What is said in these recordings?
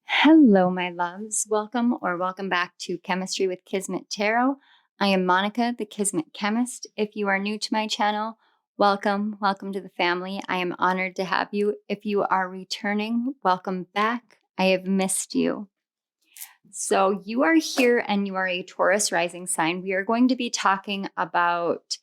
Hello, my loves. Welcome back to Chemistry with Kismet Tarot. I am Monica, the Kismet Chemist. If you are new to my channel, welcome to the family. I am honored to have you. If you are returning, welcome back. I have missed you. So you are here and you are a Taurus rising sign. We are going to be talking about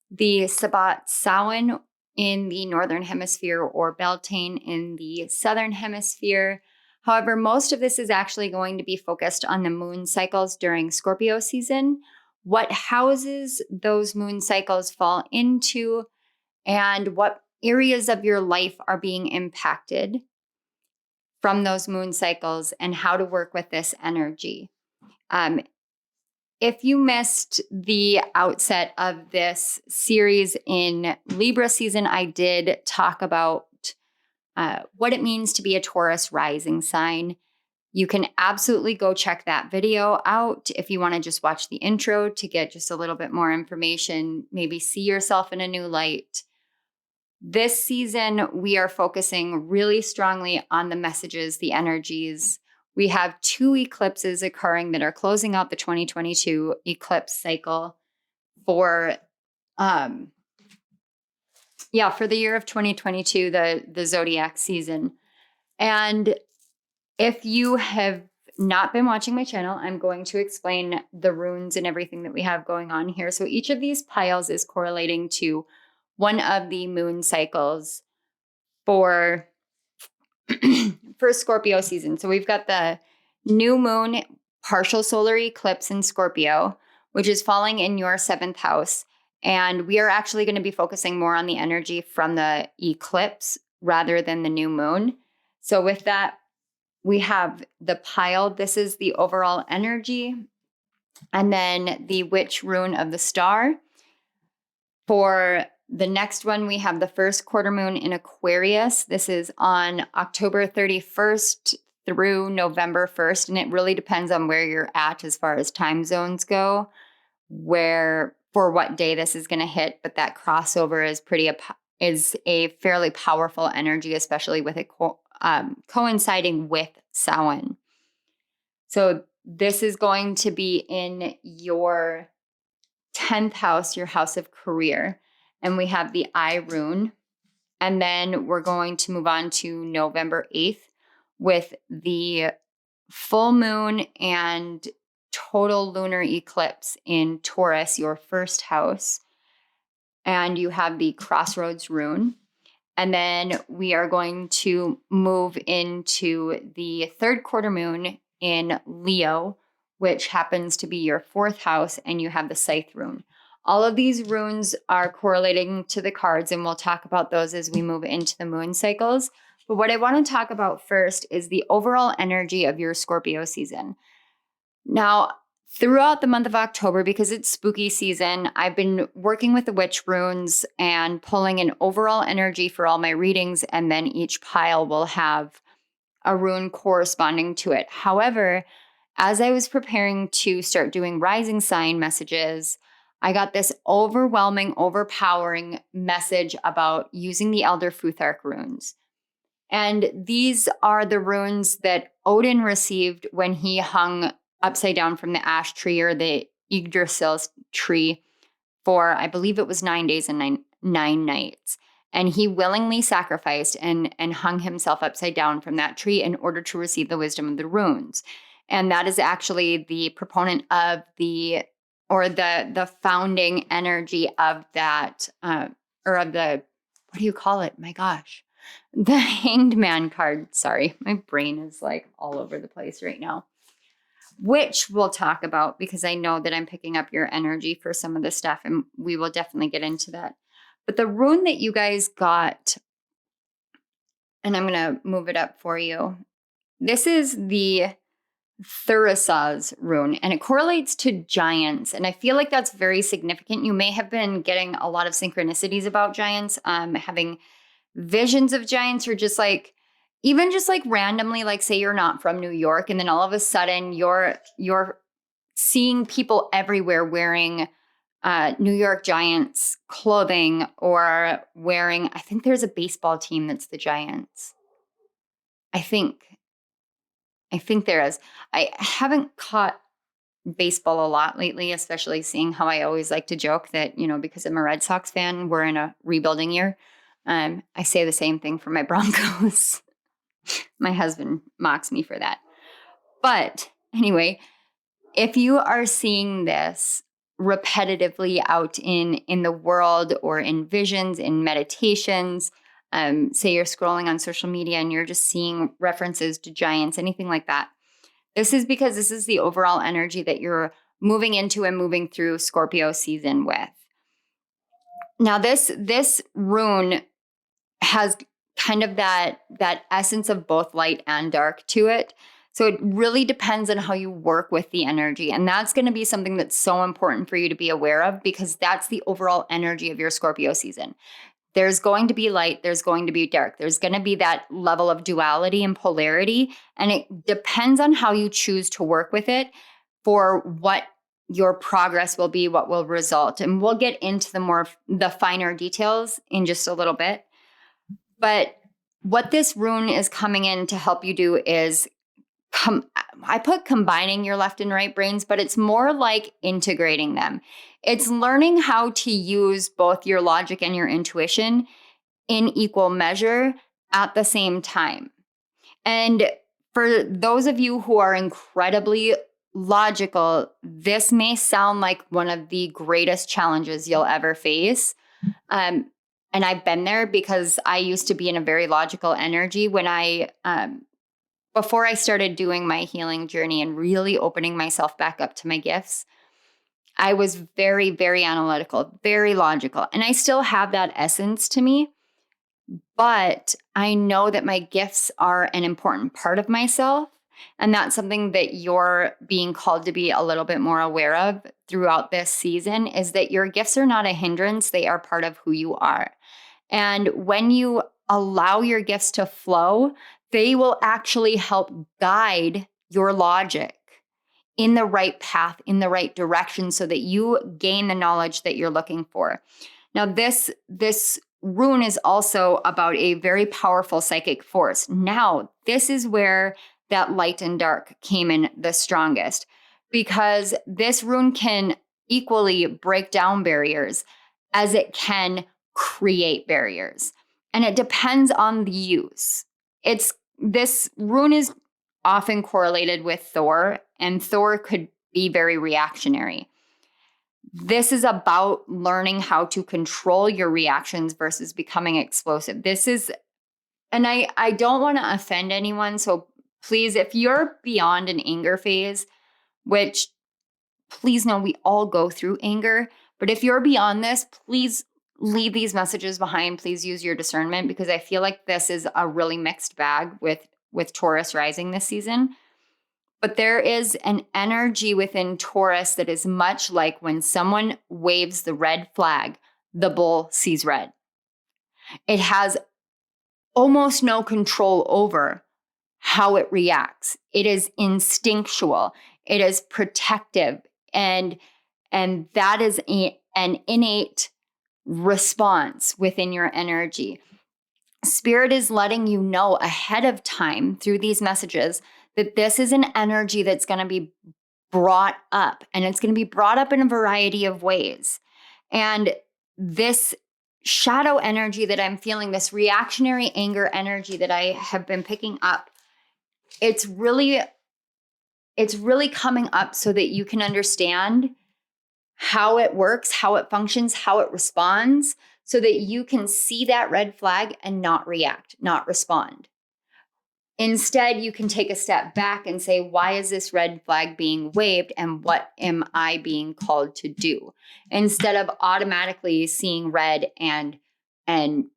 the Sabbat Samhain in the Northern Hemisphere or Beltane in the Southern Hemisphere. However, most of this is actually going to be focused on the moon cycles during Scorpio season, what houses those moon cycles fall into, and what areas of your life are being impacted from those moon cycles, and how to work with this energy. If you missed the outset of this series in Libra season, I did talk about what it means to be a Taurus rising sign. You can absolutely go check that video out if you want to just watch the intro to get just a little bit more information, maybe see yourself in a new light. This season, we are focusing really strongly on the messages, the energies. We have 2 eclipses occurring that are closing out the 2022 eclipse cycle for the year of 2022, the zodiac season. And if you have not been watching my channel, I'm going to explain the runes and everything that we have going on here. So each of these piles is correlating to one of the moon cycles for for Scorpio season. So we've got the new moon partial solar eclipse in Scorpio, which is falling in your 7th house. And we are actually going to be focusing more on the energy from the eclipse rather than the new moon. So with that, we have the pile. This is the overall energy. And then the witch rune of the star. For the next one, we have the first quarter moon in Aquarius. This is on October 31st through November 1st. And it really depends on where you're at as far as time zones go, for what day this is going to hit. But that crossover is a fairly powerful energy, especially with it coinciding with Samhain. So this is going to be in your 10th house, your house of career. And we have the I rune. And then we're going to move on to November 8th with the full moon and total lunar eclipse in Taurus, your 1st house. And you have the crossroads rune. And then we are going to move into the 3rd quarter moon in Leo, which happens to be your 4th house, and you have the scythe rune. All of these runes are correlating to the cards, and we'll talk about those as we move into the moon cycles. But what I want to talk about first is the overall energy of your Scorpio season. Now, throughout the month of October, because it's spooky season, I've been working with the witch runes and pulling an overall energy for all my readings, and then each pile will have a rune corresponding to it. However, as I was preparing to start doing rising sign messages, I got this overwhelming, overpowering message about using the Elder Futhark runes. And these are the runes that Odin received when he hung upside down from the ash tree or the Yggdrasil tree for, I believe it was 9 days and nine nights. And he willingly sacrificed and hung himself upside down from that tree in order to receive the wisdom of the runes. And that is actually the proponent of the founding energy of that, what do you call it? My gosh. The Hanged Man card. Sorry, my brain is like all over the place right now. Which we'll talk about because I know that I'm picking up your energy for some of this stuff, and we will definitely get into that. But the rune that you guys got, and I'm going to move it up for you. This is the Taurus rune, and it correlates to giants. And I feel like that's very significant. You may have been getting a lot of synchronicities about giants, having visions of giants, or just like, even just like randomly, like say you're not from New York, and then all of a sudden you're seeing people everywhere wearing New York Giants clothing, or wearing, I think there's a baseball team that's the Giants. I think. I think there is. I haven't caught baseball a lot lately, especially seeing how I always like to joke that, because I'm a Red Sox fan, we're in a rebuilding year. I say the same thing for my Broncos. My husband mocks me for that. But anyway, if you are seeing this repetitively out in the world or in visions, in meditations, say you're scrolling on social media and you're just seeing references to giants, anything like that, this is because this is the overall energy that you're moving into and moving through Scorpio season with. Now, this rune has kind of that essence of both light and dark to it. So it really depends on how you work with the energy. And that's going to be something that's so important for you to be aware of, because that's the overall energy of your Scorpio season. There's going to be light, there's going to be dark. There's going to be that level of duality and polarity. And it depends on how you choose to work with it for what your progress will be, what will result. And we'll get into the finer details in just a little bit. But what this rune is coming in to help you do is I put combining your left and right brains, but it's more like integrating them. It's learning how to use both your logic and your intuition in equal measure at the same time. And for those of you who are incredibly logical, this may sound like one of the greatest challenges you'll ever face. And I've been there because I used to be in a very logical energy when before I started doing my healing journey and really opening myself back up to my gifts. I was very, very analytical, very logical, and I still have that essence to me. But I know that my gifts are an important part of myself. And that's something that you're being called to be a little bit more aware of throughout this season, is that your gifts are not a hindrance. They are part of who you are. And when you allow your gifts to flow, they will actually help guide your logic in the right path, in the right direction, so that you gain the knowledge that you're looking for. Now, this rune is also about a very powerful psychic force. Now, this is where that light and dark came in the strongest, because this rune can equally break down barriers as it can create barriers. And it depends on the use. This rune is often correlated with Thor, and Thor could be very reactionary. This is about learning how to control your reactions versus becoming explosive. And I don't want to offend anyone, so please, if you're beyond an anger phase, which please know we all go through anger, but if you're beyond this, please leave these messages behind. Please use your discernment, because I feel like this is a really mixed bag with Taurus rising this season. But there is an energy within Taurus that is much like when someone waves the red flag, the bull sees red. It has almost no control over how it reacts. It is instinctual. It is protective. And that is an innate response within your energy. Spirit is letting you know ahead of time through these messages that this is an energy that's going to be brought up, and it's going to be brought up in a variety of ways. And this shadow energy that I'm feeling, this reactionary anger energy that I have been picking up, it's really coming up so that you can understand how it works, how it functions, how it responds, so that you can see that red flag and not react, not respond. Instead, you can take a step back and say, why is this red flag being waved, and what am I being called to do? Instead of automatically seeing red and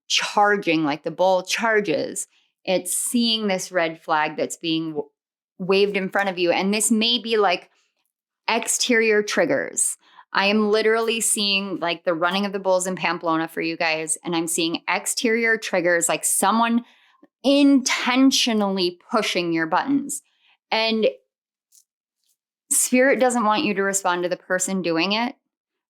charging like the bull charges, it's seeing this red flag that's being waved in front of you. And this may be like exterior triggers. I am literally seeing like the running of the bulls in Pamplona for you guys. And I'm seeing exterior triggers, like someone intentionally pushing your buttons. And Spirit doesn't want you to respond to the person doing it.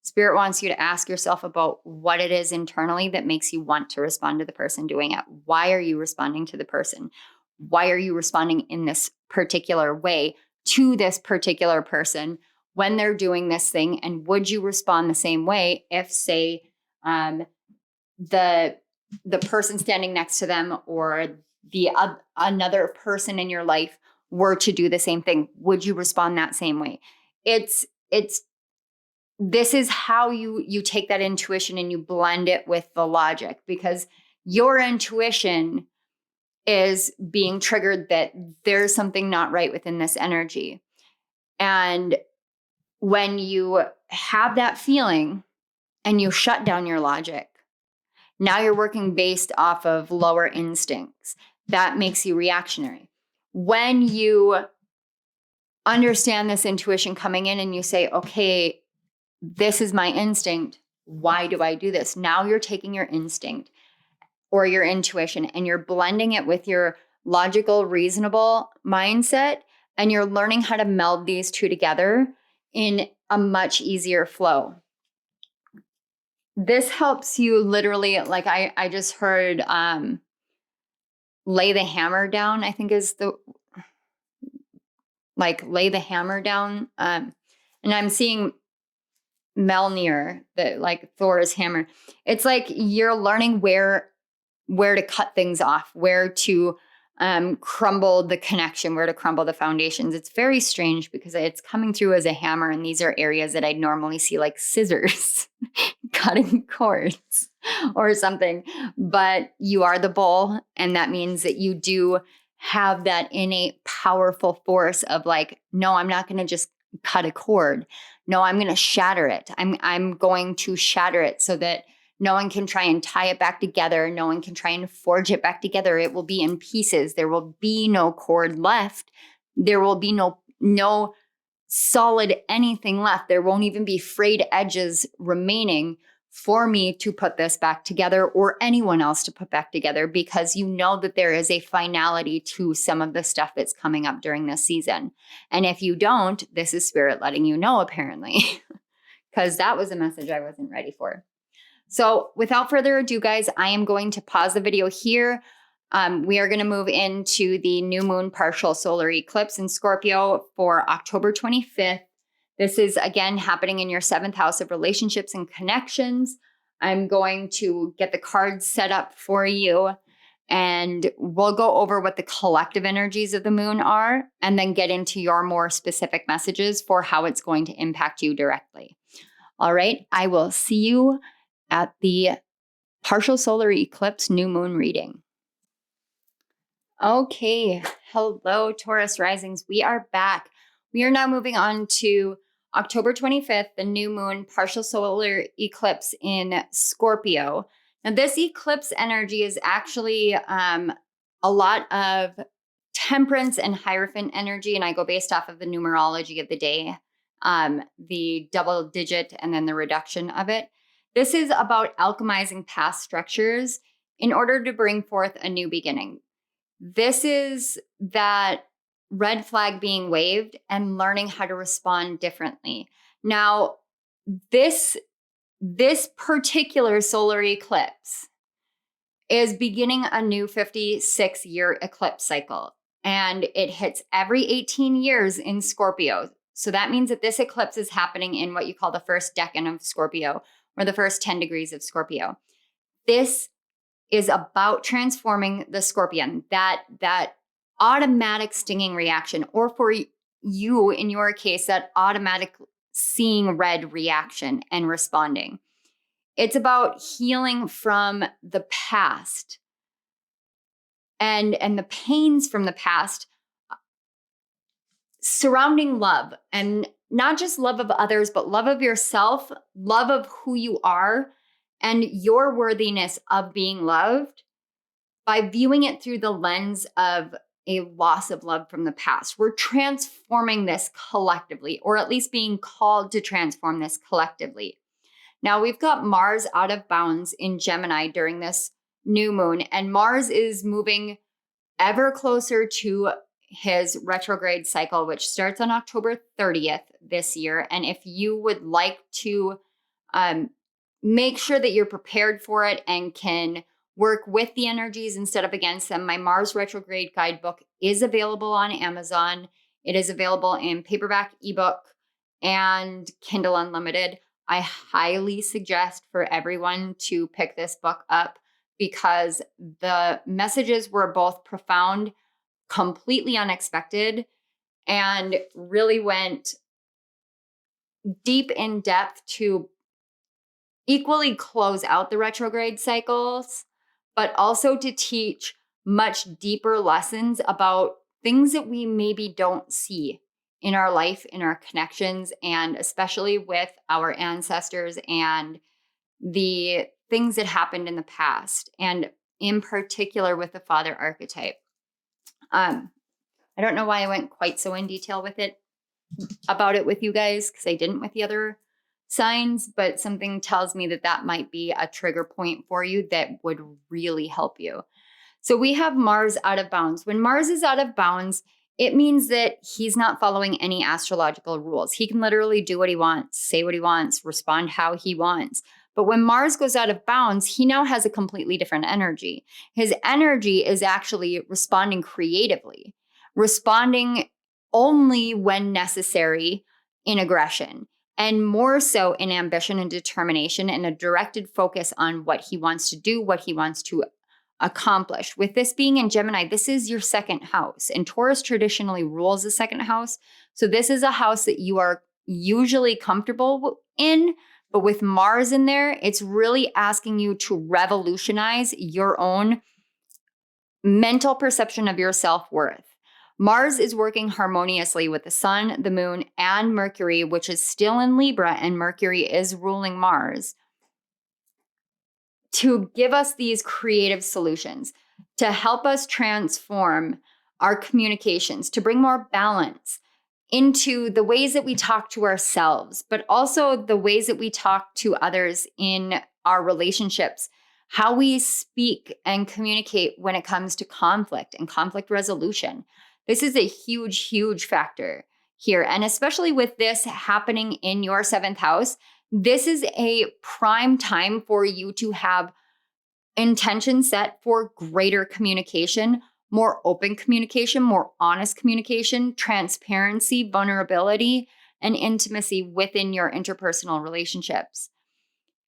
Spirit wants you to ask yourself about what it is internally that makes you want to respond to the person doing it. Why are you responding to the person? Why are you responding in this particular way to this particular person when they're doing this thing? And would you respond the same way if, say, the person standing next to them or another person in your life were to do the same thing? Would you respond that same way? This is how you take that intuition and you blend it with the logic, because your intuition is being triggered that there's something not right within this energy. And when you have that feeling and you shut down your logic, now you're working based off of lower instincts. That makes you reactionary. When you understand this intuition coming in and you say, okay, this is my instinct, why do I do this? Now you're taking your instinct or your intuition and you're blending it with your logical, reasonable mindset, and you're learning how to meld these two together in a much easier flow. This helps you literally, like I just heard lay the hammer down, I think is the, like lay the hammer down. And I'm seeing Mjolnir, the like Thor's hammer. It's like you're learning where to cut things off, where to crumble the connection, where to crumble the foundations. It's very strange because it's coming through as a hammer, and these are areas that I'd normally see like scissors cutting cords or something. But you are the bull, and that means that you do have that innate powerful force of like, no, I'm not going to just cut a cord. No, I'm going to shatter it. I'm going to shatter it so that no one can try and tie it back together. No one can try and forge it back together. It will be in pieces. There will be no cord left. There will be no solid anything left. There won't even be frayed edges remaining for me to put this back together or anyone else to put back together, because you know that there is a finality to some of the stuff that's coming up during this season. And if you don't, this is spirit letting you know, apparently, because that was a message I wasn't ready for. So without further ado, guys, I am going to pause the video here. We are going to move into the new moon partial solar eclipse in Scorpio for October 25th. This is, again, happening in your 7th house of relationships and connections. I'm going to get the cards set up for you, and we'll go over what the collective energies of the moon are, and then get into your more specific messages for how it's going to impact you directly. All right, I will see you at the partial solar eclipse new moon reading. Okay, hello, Taurus risings. We are back. We are now moving on to October 25th, the new moon partial solar eclipse in Scorpio. Now, this eclipse energy is actually a lot of temperance and Hierophant energy, and I go based off of the numerology of the day, the double digit and then the reduction of it. This is about alchemizing past structures in order to bring forth a new beginning. This is that red flag being waved and learning how to respond differently. Now, this particular solar eclipse is beginning a new 56-year eclipse cycle, and it hits every 18 years in Scorpio. So that means that this eclipse is happening in what you call the first decan of Scorpio, or the first 10 degrees of Scorpio. This is about transforming the Scorpion, that automatic stinging reaction, or for you, in your case, that automatic seeing red reaction and responding. It's about healing from the past and the pains from the past surrounding love, and not just love of others, but love of yourself, love of who you are, and your worthiness of being loved, by viewing it through the lens of a loss of love from the past. We're transforming this collectively, or at least being called to transform this collectively. Now, we've got Mars out of bounds in Gemini during this new moon, and Mars is moving ever closer to his retrograde cycle, which starts on October 30th this year. And if you would like to make sure that you're prepared for it and can work with the energies instead of against them, my Mars retrograde guidebook is available on Amazon. It is available in paperback, ebook, and Kindle Unlimited. I highly suggest for everyone to pick this book up because the messages were both profound, completely unexpected, and really went deep in depth to equally close out the retrograde cycles, but also to teach much deeper lessons about things that we maybe don't see in our life, in our connections, and especially with our ancestors and the things that happened in the past, and in particular with the father archetype. I don't know why I went quite so in detail with it about it with you guys, because I didn't with the other signs, but something tells me that that might be a trigger point for you that would really help you. So we have Mars out of bounds. When Mars is out of bounds, it means that he's not following any astrological rules. He can literally do what he wants, say what he wants, respond how he wants. But when Mars goes out of bounds, he now has a completely different energy. His energy is actually responding creatively, responding only when necessary in aggression, and more so in ambition and determination, and a directed focus on what he wants to do, what he wants to accomplish. With this being in Gemini, this is your second house, and Taurus traditionally rules the second house. So this is a house that you are usually comfortable in, but with Mars in there, it's really asking you to revolutionize your own mental perception of your self-worth. Mars is working harmoniously with the sun, the moon, and Mercury, which is still in Libra, and Mercury is ruling Mars, to give us these creative solutions, to help us transform our communications, to bring more balance into the ways that we talk to ourselves, but also the ways that we talk to others in our relationships, how we speak and communicate when it comes to conflict and conflict resolution. This is a huge, huge factor here. And especially with this happening in your seventh house, this is a prime time for you to have intention set for greater communication, more open communication, more honest communication, transparency, vulnerability, and intimacy within your interpersonal relationships.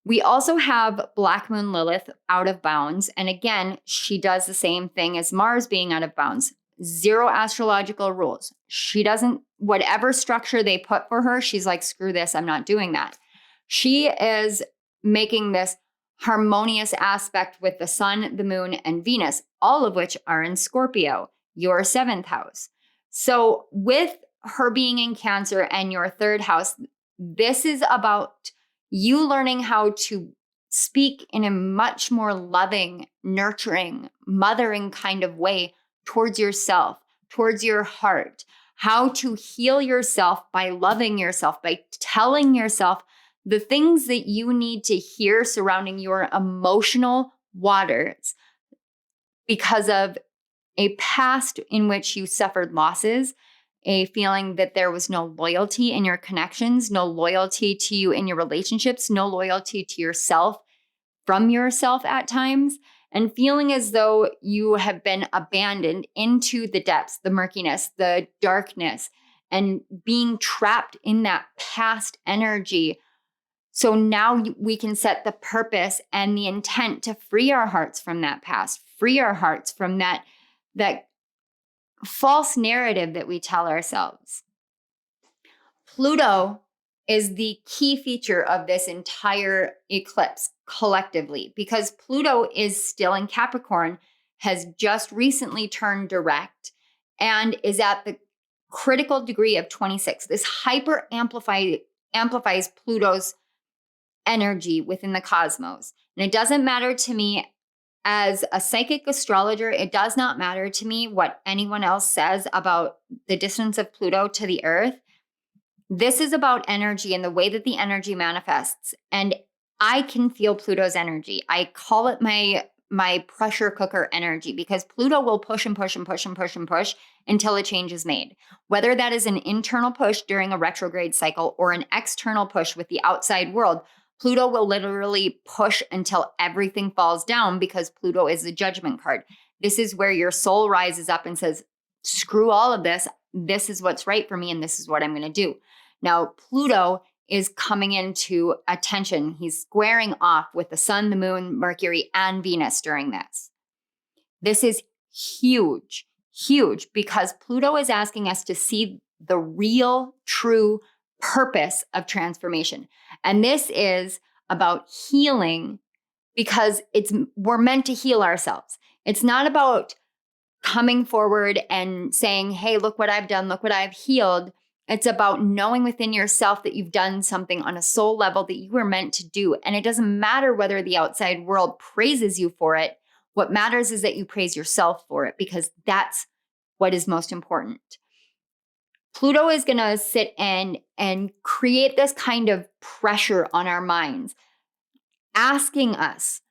We also have Black Moon Lilith out of bounds. And again, she does the same thing as Mars being out of bounds. Zero astrological rules. She doesn't, whatever structure they put for her, she's like, screw this, I'm not doing that. She is making this harmonious aspect with the sun, the moon, and Venus, all of which are in Scorpio, your seventh house. So with her being in Cancer and your third house, this is about you learning how to speak in a much more loving, nurturing, mothering kind of way towards yourself, towards your heart, how to heal yourself by loving yourself, by telling yourself the things that you need to hear surrounding your emotional waters because of a past in which you suffered losses, a feeling that there was no loyalty in your connections, no loyalty to you in your relationships, no loyalty to yourself from yourself at times, and feeling as though you have been abandoned into the depths, the murkiness, the darkness, and being trapped in that past energy. So now we can set the purpose and the intent to free our hearts from that past, free our hearts from that false narrative that we tell ourselves. Pluto is the key feature of this entire eclipse collectively, because Pluto is still in Capricorn, has just recently turned direct, and is at the critical degree of 26. This hyper amplifies Pluto's energy within the cosmos. And it doesn't matter to me as a psychic astrologer, it does not matter to me what anyone else says about the distance of Pluto to the Earth. This is about energy and the way that the energy manifests. And I can feel Pluto's energy. I call it my pressure cooker energy, because Pluto will push and push and push and push and push until a change is made. Whether that is an internal push during a retrograde cycle or an external push with the outside world, Pluto will literally push until everything falls down because Pluto is the judgment card. This is where your soul rises up and says, screw all of this. This is what's right for me, and this is what I'm going to do. Now, Pluto is coming into attention. He's squaring off with the sun, the moon, Mercury, and Venus during this. This is huge, huge, because Pluto is asking us to see the real, true purpose of transformation. And this is about healing, because we're meant to heal ourselves. It's not about coming forward and saying, hey, look what I've done, look what I've healed. It's about knowing within yourself that you've done something on a soul level that you were meant to do. And it doesn't matter whether the outside world praises you for it. What matters is that you praise yourself for it, because that's what is most important. Pluto is going to sit in and create this kind of pressure on our minds, asking us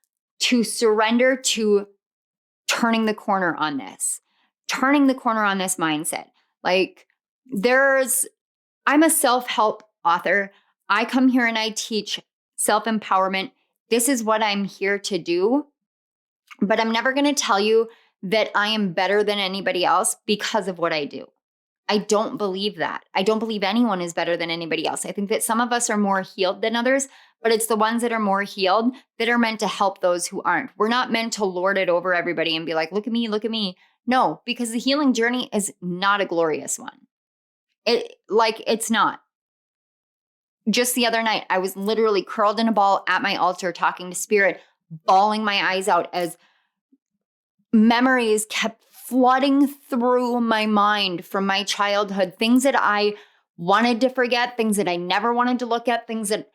to surrender to turning the corner on this mindset. Like, I'm a self-help author. I come here and I teach self-empowerment. This is what I'm here to do. But I'm never going to tell you that I am better than anybody else because of what I do. I don't believe that. I don't believe anyone is better than anybody else. I think that some of us are more healed than others, but it's the ones that are more healed that are meant to help those who aren't. We're not meant to lord it over everybody and be like, look at me, look at me. No, because the healing journey is not a glorious one. It's not. Just the other night, I was literally curled in a ball at my altar talking to spirit, bawling my eyes out as memories kept flooding through my mind from my childhood, things that I wanted to forget, things that I never wanted to look at, things that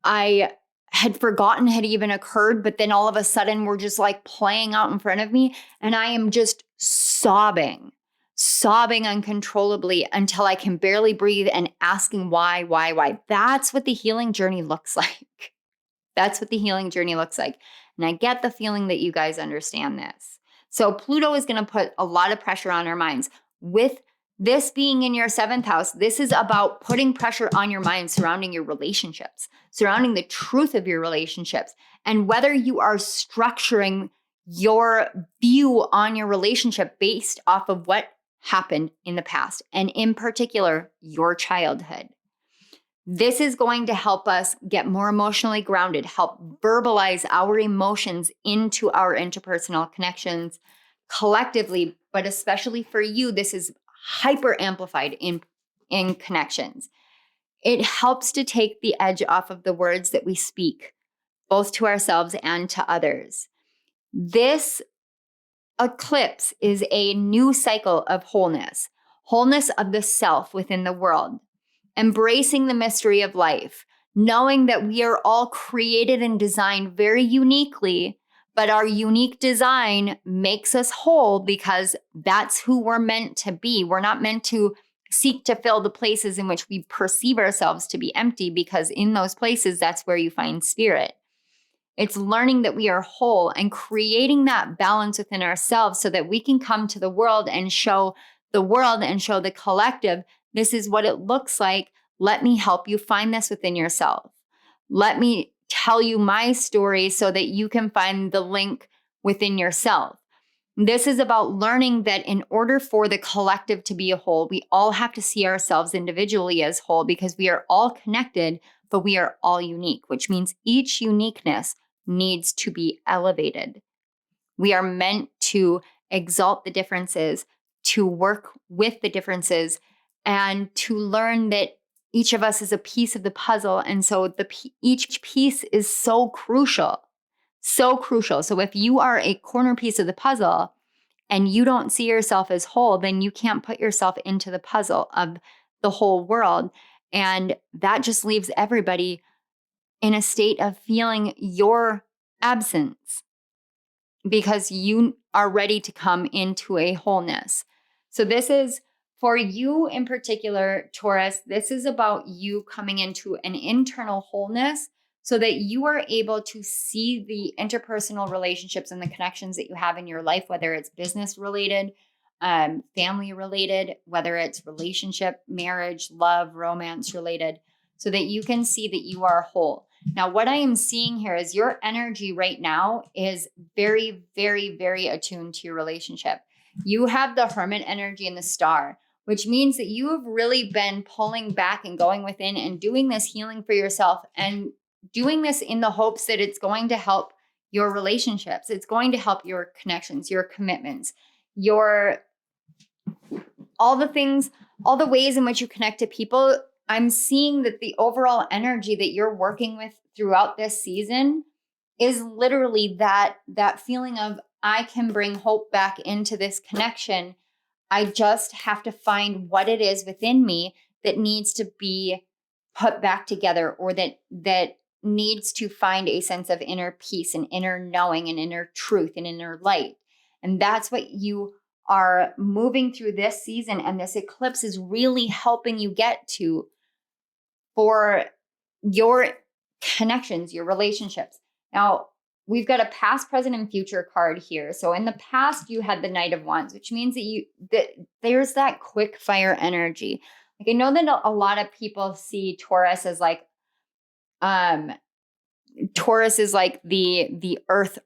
I had forgotten had even occurred, but then all of a sudden were just like playing out in front of me. And I am just sobbing uncontrollably until I can barely breathe and asking why. That's what the healing journey looks like. That's what the healing journey looks like. And I get the feeling that you guys understand this. So Pluto is going to put a lot of pressure on our minds. With this being in your 7th house, this is about putting pressure on your mind surrounding your relationships, surrounding the truth of your relationships, and whether you are structuring your view on your relationship based off of what happened in the past, and in particular, your childhood. This is going to help us get more emotionally grounded, help verbalize our emotions into our interpersonal connections collectively, but especially for you, this is hyper amplified in connections. It helps to take the edge off of the words that we speak, both to ourselves and to others. This eclipse is a new cycle of wholeness of the self within the world. Embracing the mystery of life, knowing that we are all created and designed very uniquely, but our unique design makes us whole because that's who we're meant to be. We're not meant to seek to fill the places in which we perceive ourselves to be empty, because in those places, that's where you find spirit. It's learning that we are whole and creating that balance within ourselves so that we can come to the world and show the collective, this is what it looks like. Let me help you find this within yourself. Let me tell you my story so that you can find the link within yourself. This is about learning that in order for the collective to be a whole, we all have to see ourselves individually as whole, because we are all connected, but we are all unique, which means each uniqueness needs to be elevated. We are meant to exalt the differences, to work with the differences, and to learn that each of us is a piece of the puzzle. And so each piece is so crucial, so crucial. So if you are a corner piece of the puzzle and you don't see yourself as whole, then you can't put yourself into the puzzle of the whole world. And that just leaves everybody in a state of feeling your absence, because you are ready to come into a wholeness. So this is for you in particular, Taurus. This is about you coming into an internal wholeness so that you are able to see the interpersonal relationships and the connections that you have in your life, whether it's business related, family related, whether it's relationship, marriage, love, romance related, so that you can see that you are whole. Now, what I am seeing here is your energy right now is very, very, very attuned to your relationship. You have the Hermit energy and the Star, which means that you have really been pulling back and going within and doing this healing for yourself and doing this in the hopes that it's going to help your relationships. It's going to help your connections, your commitments, your all the things, all the ways in which you connect to people. I'm seeing that the overall energy that you're working with throughout this season is literally that feeling of, I can bring hope back into this connection. I just have to find what it is within me that needs to be put back together, or that needs to find a sense of inner peace and inner knowing and inner truth and inner light. And that's what you are moving through this season. And this eclipse is really helping you get to for your connections, your relationships. Now, we've got a past, present, and future card here. So in the past, you had the Knight of Wands, which means that there's that quick fire energy. Like, I know that a lot of people see Taurus as like, Taurus is like the earth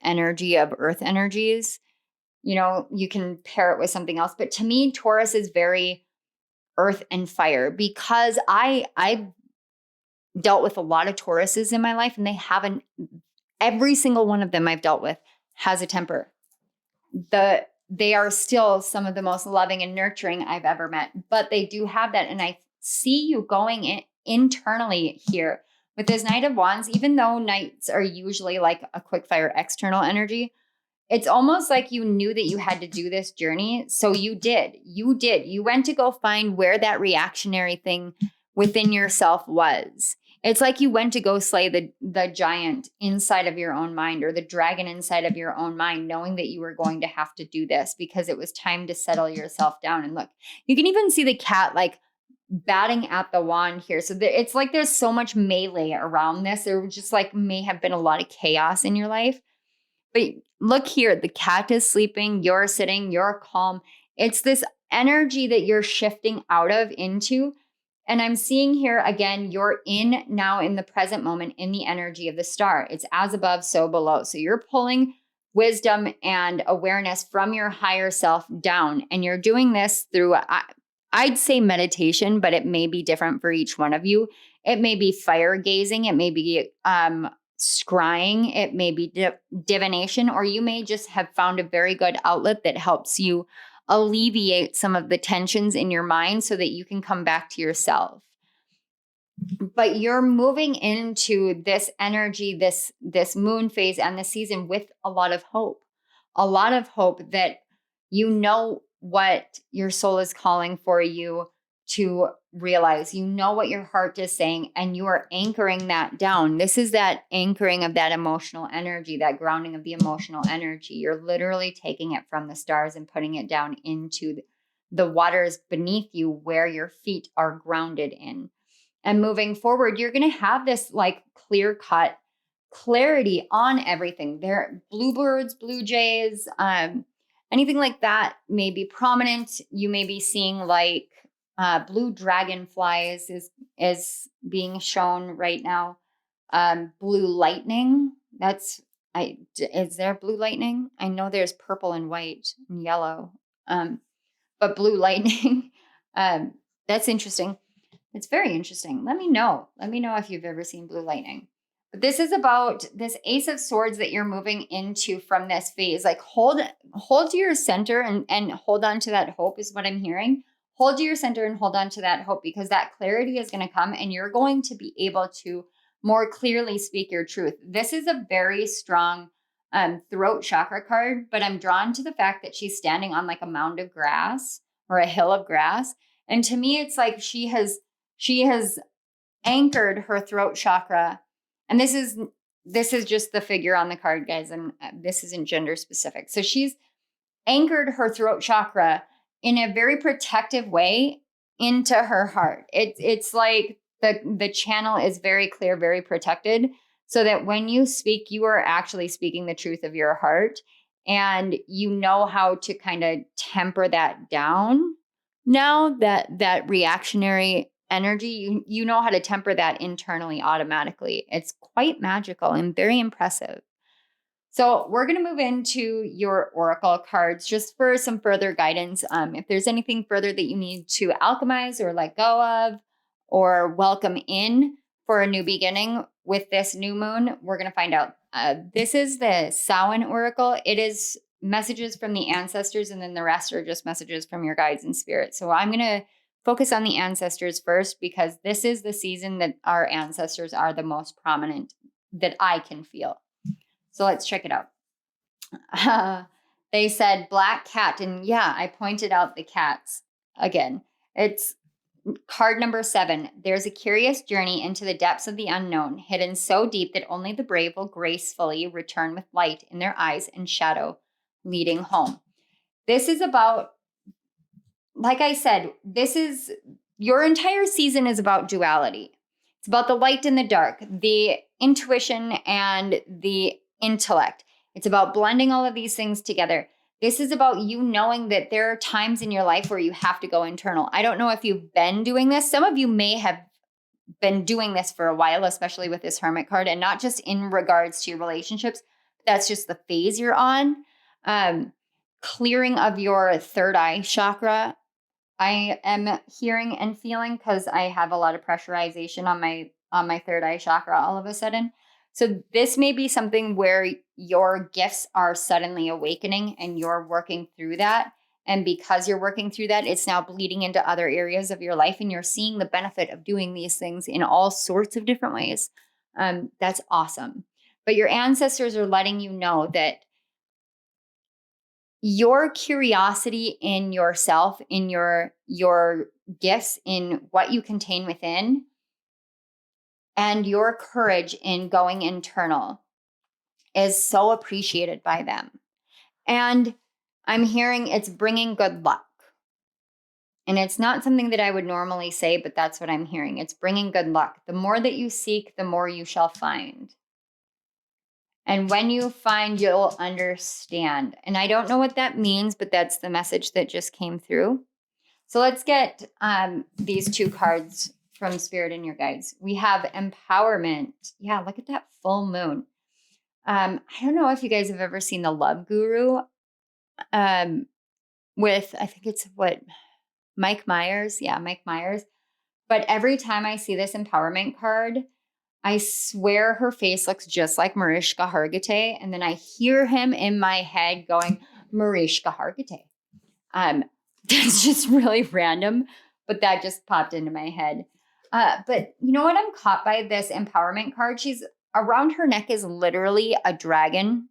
energy of earth energies. You know, you can pair it with something else, but to me, Taurus is very earth and fire, because I've dealt with a lot of Tauruses in my life, and they haven't, every single one of them I've dealt with has a temper. They are still some of the most loving and nurturing I've ever met, but they do have that. And I see you going in internally here with this Knight of Wands. Even though knights are usually like a quick fire external energy, it's almost like you knew that you had to do this journey. So you did. You went to go find where that reactionary thing within yourself was. It's like you went to go slay the giant inside of your own mind, or the dragon inside of your own mind, knowing that you were going to have to do this because it was time to settle yourself down. And look, you can even see the cat like batting at the wand here. So it's like there's so much melee around this. There just like may have been a lot of chaos in your life. But look here, the cat is sleeping, you're sitting, you're calm. It's this energy that you're shifting out of into. And I'm seeing here again, you're now in the present moment in the energy of the star. It's as above, so below. So you're pulling wisdom and awareness from your higher self down. And you're doing this through, I'd say meditation, but it may be different for each one of you. It may be fire gazing. It may be scrying. It may be divination, or you may just have found a very good outlet that helps you alleviate some of the tensions in your mind so that you can come back to yourself. But you're moving into this energy, this moon phase and this season with a lot of hope that you know what your soul is calling for you to realize. You know what your heart is saying, and you are anchoring that down. This is that anchoring of that emotional energy, that grounding of the emotional energy. You're literally taking it from the stars and putting it down into the waters beneath you where your feet are grounded in. And moving forward, you're going to have this like clear-cut clarity on everything. There, bluebirds, blue jays, anything like that may be prominent. You may be seeing like blue dragonflies is being shown right now. Blue lightning. Is there blue lightning? I know there's purple and white and yellow. But blue lightning, that's interesting. It's very interesting. Let me know if you've ever seen blue lightning. But this is about this Ace of Swords that you're moving into from this phase. Like hold to your center and hold on to that hope is what I'm hearing. Hold to your center and hold on to that hope, because that clarity is going to come and you're going to be able to more clearly speak your truth. This is a very strong throat chakra card, but I'm drawn to the fact that she's standing on like a mound of grass or a hill of grass. And to me, it's like she has anchored her throat chakra. And this is just the figure on the card, guys. And this isn't gender specific. So she's anchored her throat chakra in a very protective way into her heart. It's like the channel is very clear, very protected, so that when you speak, you are actually speaking the truth of your heart, and you know how to kind of temper that down. Now that reactionary energy, you know how to temper that internally automatically. It's quite magical and very impressive. So we're going to move into your oracle cards just for some further guidance. If there's anything further that you need to alchemize or let go of or welcome in for a new beginning with this new moon, we're going to find out. This is the Samhain oracle. It is messages from the ancestors, and then the rest are just messages from your guides and spirits. So I'm going to focus on the ancestors first because this is the season that our ancestors are the most prominent that I can feel. So let's check it out. They said black cat. And yeah, I pointed out the cats again. It's card number 7. There's a curious journey into the depths of the unknown, hidden so deep that only the brave will gracefully return with light in their eyes and shadow leading home. This is about, like I said, this is your entire season is about duality. It's about the light and the dark, the intuition and the intellect. It's about blending all of these things together. This is about you knowing that there are times in your life where you have to go internal. I don't know if you've been doing this. Some of you may have been doing this for a while, especially with this Hermit card, and not just in regards to your relationships. That's just the phase you're on. Clearing of your third eye chakra, I am hearing and feeling because I have a lot of pressurization on my third eye chakra all of a sudden. So this may be something where your gifts are suddenly awakening and you're working through that. And because you're working through that, it's now bleeding into other areas of your life and you're seeing the benefit of doing these things in all sorts of different ways. That's awesome. But your ancestors are letting you know that your curiosity in yourself, in your gifts, in what you contain within, and your courage in going internal is so appreciated by them. And I'm hearing it's bringing good luck. And it's not something that I would normally say, but that's what I'm hearing. It's bringing good luck. The more that you seek, the more you shall find. And when you find, you'll understand. And I don't know what that means, but that's the message that just came through. So let's get these 2 cards from Spirit and your guides. We have empowerment. Yeah, look at that full moon. I don't know if you guys have ever seen The Love Guru with, I think it's Mike Myers. Yeah, Mike Myers. But every time I see this empowerment card, I swear her face looks just like Mariska Hargitay. And then I hear him in my head going, Mariska Hargitay. That's just really random, but that just popped into my head. But you know what? I'm caught by this empowerment card. She's around her neck is literally a dragon.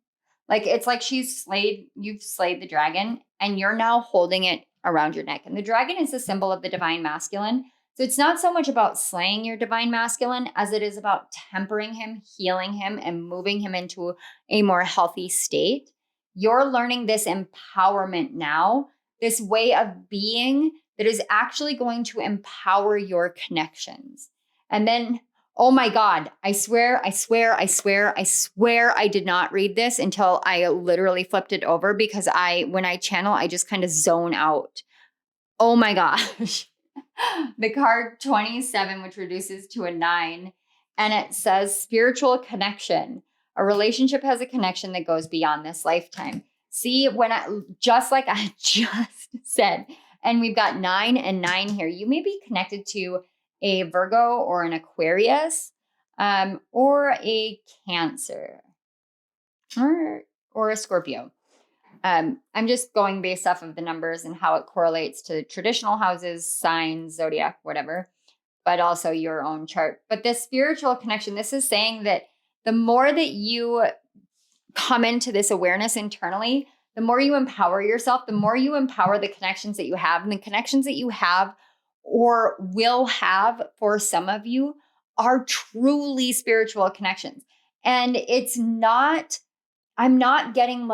Like it's like you've slayed the dragon and you're now holding it around your neck. And the dragon is a symbol of the divine masculine. So it's not so much about slaying your divine masculine as it is about tempering him, healing him, and moving him into a more healthy state. You're learning this empowerment now, this way of being that is actually going to empower your connections. And then, oh my God, I swear I did not read this until I literally flipped it over because when I channel, I just kind of zone out. Oh my gosh. The card 27, which reduces to a 9, and it says spiritual connection. A relationship has a connection that goes beyond this lifetime. See, just like I just said, and we've got 9 and 9 here. You may be connected to a Virgo or an Aquarius, or a Cancer, or a Scorpio. I'm just going based off of the numbers and how it correlates to traditional houses, signs, zodiac, whatever, but also your own chart. But this spiritual connection, this is saying that the more that you come into this awareness internally, the more you empower yourself, the more you empower the connections that you have. And the connections that you have or will have for some of you are truly spiritual connections. And I'm not getting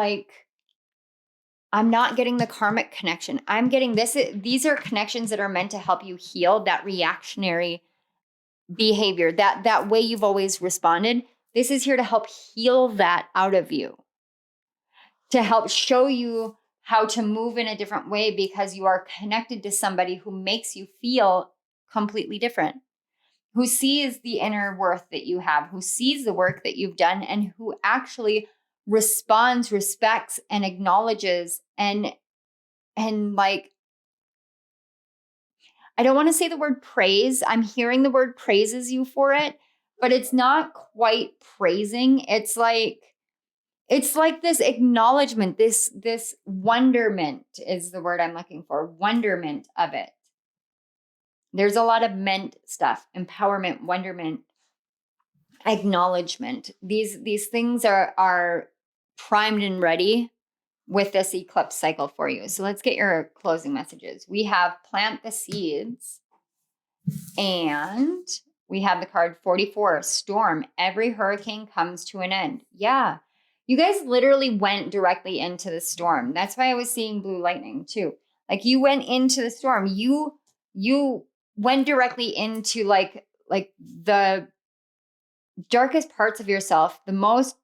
the karmic connection. I'm getting this. These are connections that are meant to help you heal that reactionary behavior, that way you've always responded. This is here to help heal that out of you, to help show you how to move in a different way because you are connected to somebody who makes you feel completely different, who sees the inner worth that you have, who sees the work that you've done, and who actually responds, respects, and acknowledges and like, I don't want to say the word praise. I'm hearing the word praises you for it, but it's not quite praising. It's like this acknowledgement, this wonderment is the word I'm looking for. Wonderment of it. There's a lot of ment stuff, empowerment, wonderment, acknowledgement. These things are primed and ready with this eclipse cycle for you. So let's get your closing messages. We have plant the seeds, and we have the card 44, storm. Every hurricane comes to an end. Yeah. You guys literally went directly into the storm. That's why I was seeing blue lightning too. Like, you went into the storm. You went directly into like the darkest parts of yourself, the most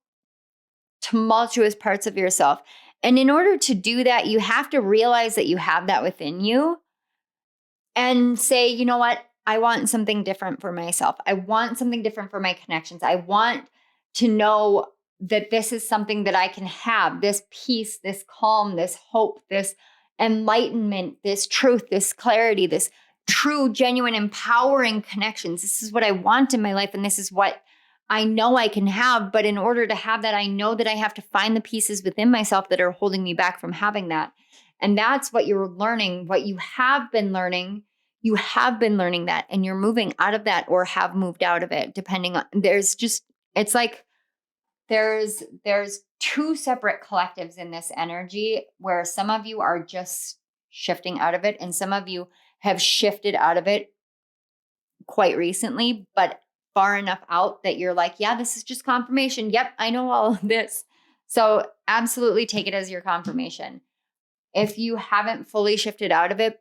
tumultuous parts of yourself. And in order to do that, you have to realize that you have that within you and say, you know what? I want something different for myself. I want something different for my connections. I want to know that this is something that I can have, this peace, this calm, this hope, this enlightenment, this truth, this clarity, this true, genuine, empowering connections. This is what I want in my life, and this is what I know I can have. But in order to have that, I know that I have to find the pieces within myself that are holding me back from having that. And that's what you're learning, what you have been learning. You have been learning that, and you're moving out of that or have moved out of it, depending on, it's like there's two separate collectives in this energy, where some of you are just shifting out of it and some of you have shifted out of it quite recently, but far enough out that you're like, yeah, this is just confirmation. Yep, I know all of this. So absolutely take it as your confirmation. If you haven't fully shifted out of it,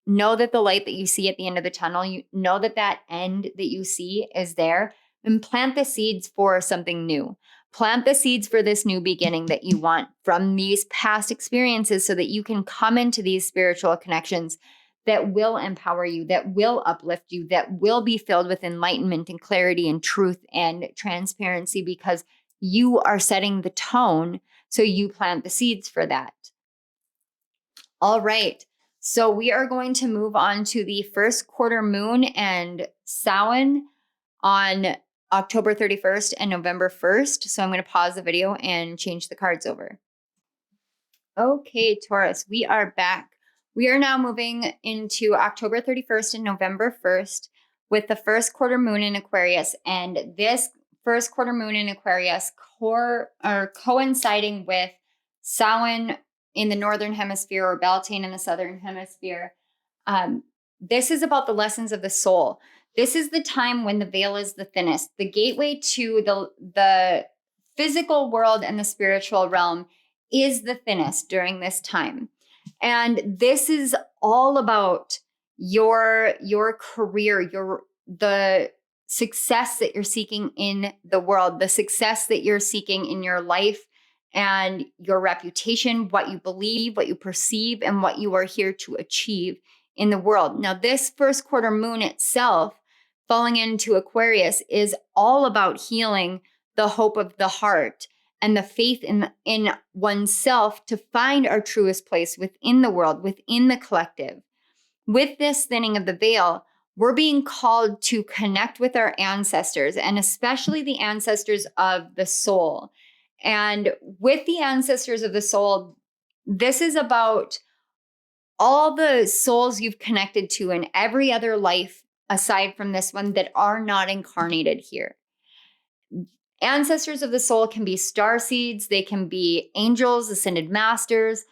know that the light that you see at the end of the tunnel, you know that end that you see is there, and plant the seeds for something new. Plant the seeds for this new beginning that you want from these past experiences, so that you can come into these spiritual connections that will empower you, that will uplift you, that will be filled with enlightenment and clarity and truth and transparency, because you are setting the tone. So you plant the seeds for that. All right. So we are going to move on to the first quarter moon and Samhain on October 31st and November 1st. So I'm going to pause the video and change the cards over. Okay, Taurus, we are back. We are now moving into October 31st and November 1st with the first quarter moon in Aquarius. And this first quarter moon in Aquarius coinciding with Samhain in the Northern Hemisphere or Beltane in the Southern Hemisphere. This is about the lessons of the soul. This is the time when the veil is the thinnest. The gateway to the physical world and the spiritual realm is the thinnest during this time. And this is all about your career, the success that you're seeking in the world, the success that you're seeking in your life and your reputation, what you believe, what you perceive, and what you are here to achieve in the world. Now, this first quarter moon itself, falling into Aquarius, is all about healing the hope of the heart and the faith in oneself to find our truest place within the world, within the collective. With this thinning of the veil, we're being called to connect with our ancestors, and especially the ancestors of the soul. And with the ancestors of the soul, this is about all the souls you've connected to in every other life aside from this one that are not incarnated here. Ancestors of the soul can be starseeds, they can be angels, ascended masters.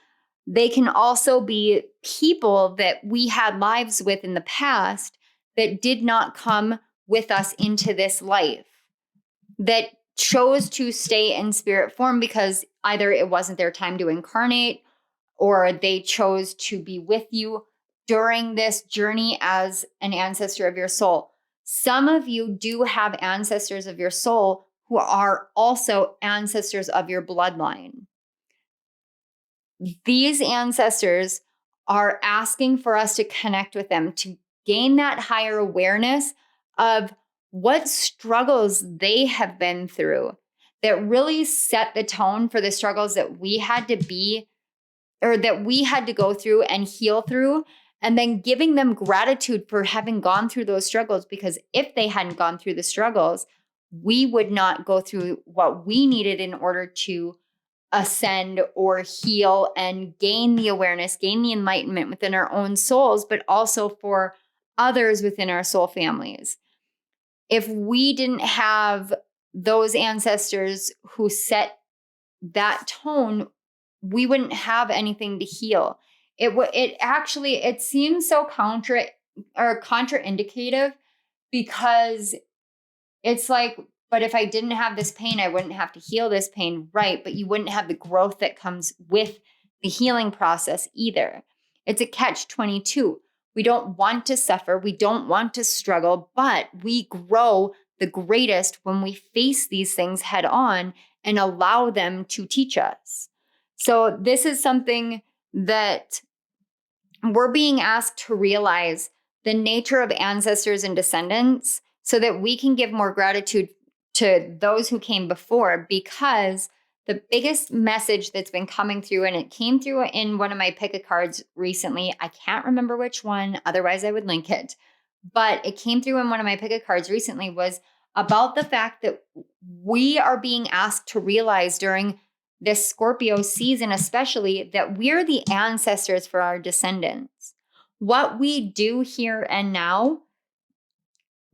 They can also be people that we had lives with in the past that did not come with us into this life, that chose to stay in spirit form because either it wasn't their time to incarnate, or they chose to be with you during this journey as an ancestor of your soul. Some of you do have ancestors of your soul who are also ancestors of your bloodline. These ancestors are asking for us to connect with them, to gain that higher awareness of what struggles they have been through that really set the tone for the struggles that we had to be, or that we had to go through and heal through, and then giving them gratitude for having gone through those struggles, because if they hadn't gone through the struggles, we would not go through what we needed in order to ascend or heal and gain the awareness, gain the enlightenment within our own souls, but also for others within our soul families. If we didn't have those ancestors who set that tone, we wouldn't have anything to heal. It seems so contraindicative, because it's like, but if I didn't have this pain, I wouldn't have to heal this pain, right? But you wouldn't have the growth that comes with the healing process either. It's a catch-22. We don't want to suffer. We don't want to struggle, but we grow the greatest when we face these things head on and allow them to teach us. So this is something that we're being asked to realize, the nature of ancestors and descendants, so that we can give more gratitude to those who came before. Because the biggest message that's been coming through, and it came through in one of my pick a cards recently, I can't remember which one, otherwise I would link it, but it came through in one of my pick a cards recently, was about the fact that we are being asked to realize during this Scorpio season, especially, that we're the ancestors for our descendants. What we do here and now,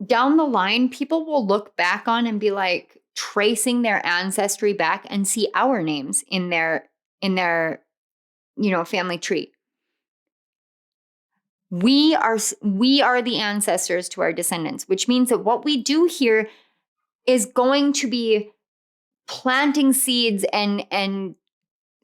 down the line, people will look back on and be like tracing their ancestry back and see our names in their family tree. We are the ancestors to our descendants, which means that what we do here is going to be planting seeds and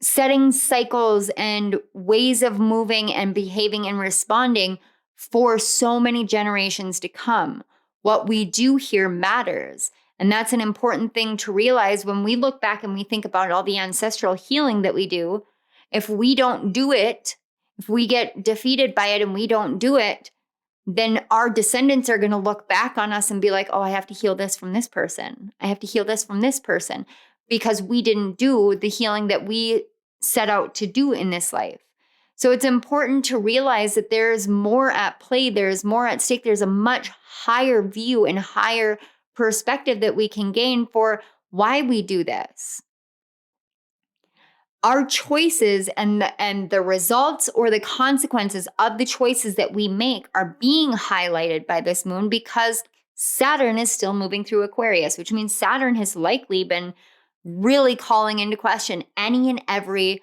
setting cycles and ways of moving and behaving and responding for so many generations to come. What we do here matters. And that's an important thing to realize when we look back and we think about all the ancestral healing that we do. If we don't do it, if we get defeated by it and we don't do it, then our descendants are going to look back on us and be like, oh, I have to heal this from this person. I have to heal this from this person, because we didn't do the healing that we set out to do in this life. So it's important to realize that there's more at play. There's more at stake. There's a much higher view and higher perspective that we can gain for why we do this. Our choices and the results or the consequences of the choices that we make are being highlighted by this moon, because Saturn is still moving through Aquarius, which means Saturn has likely been really calling into question any and every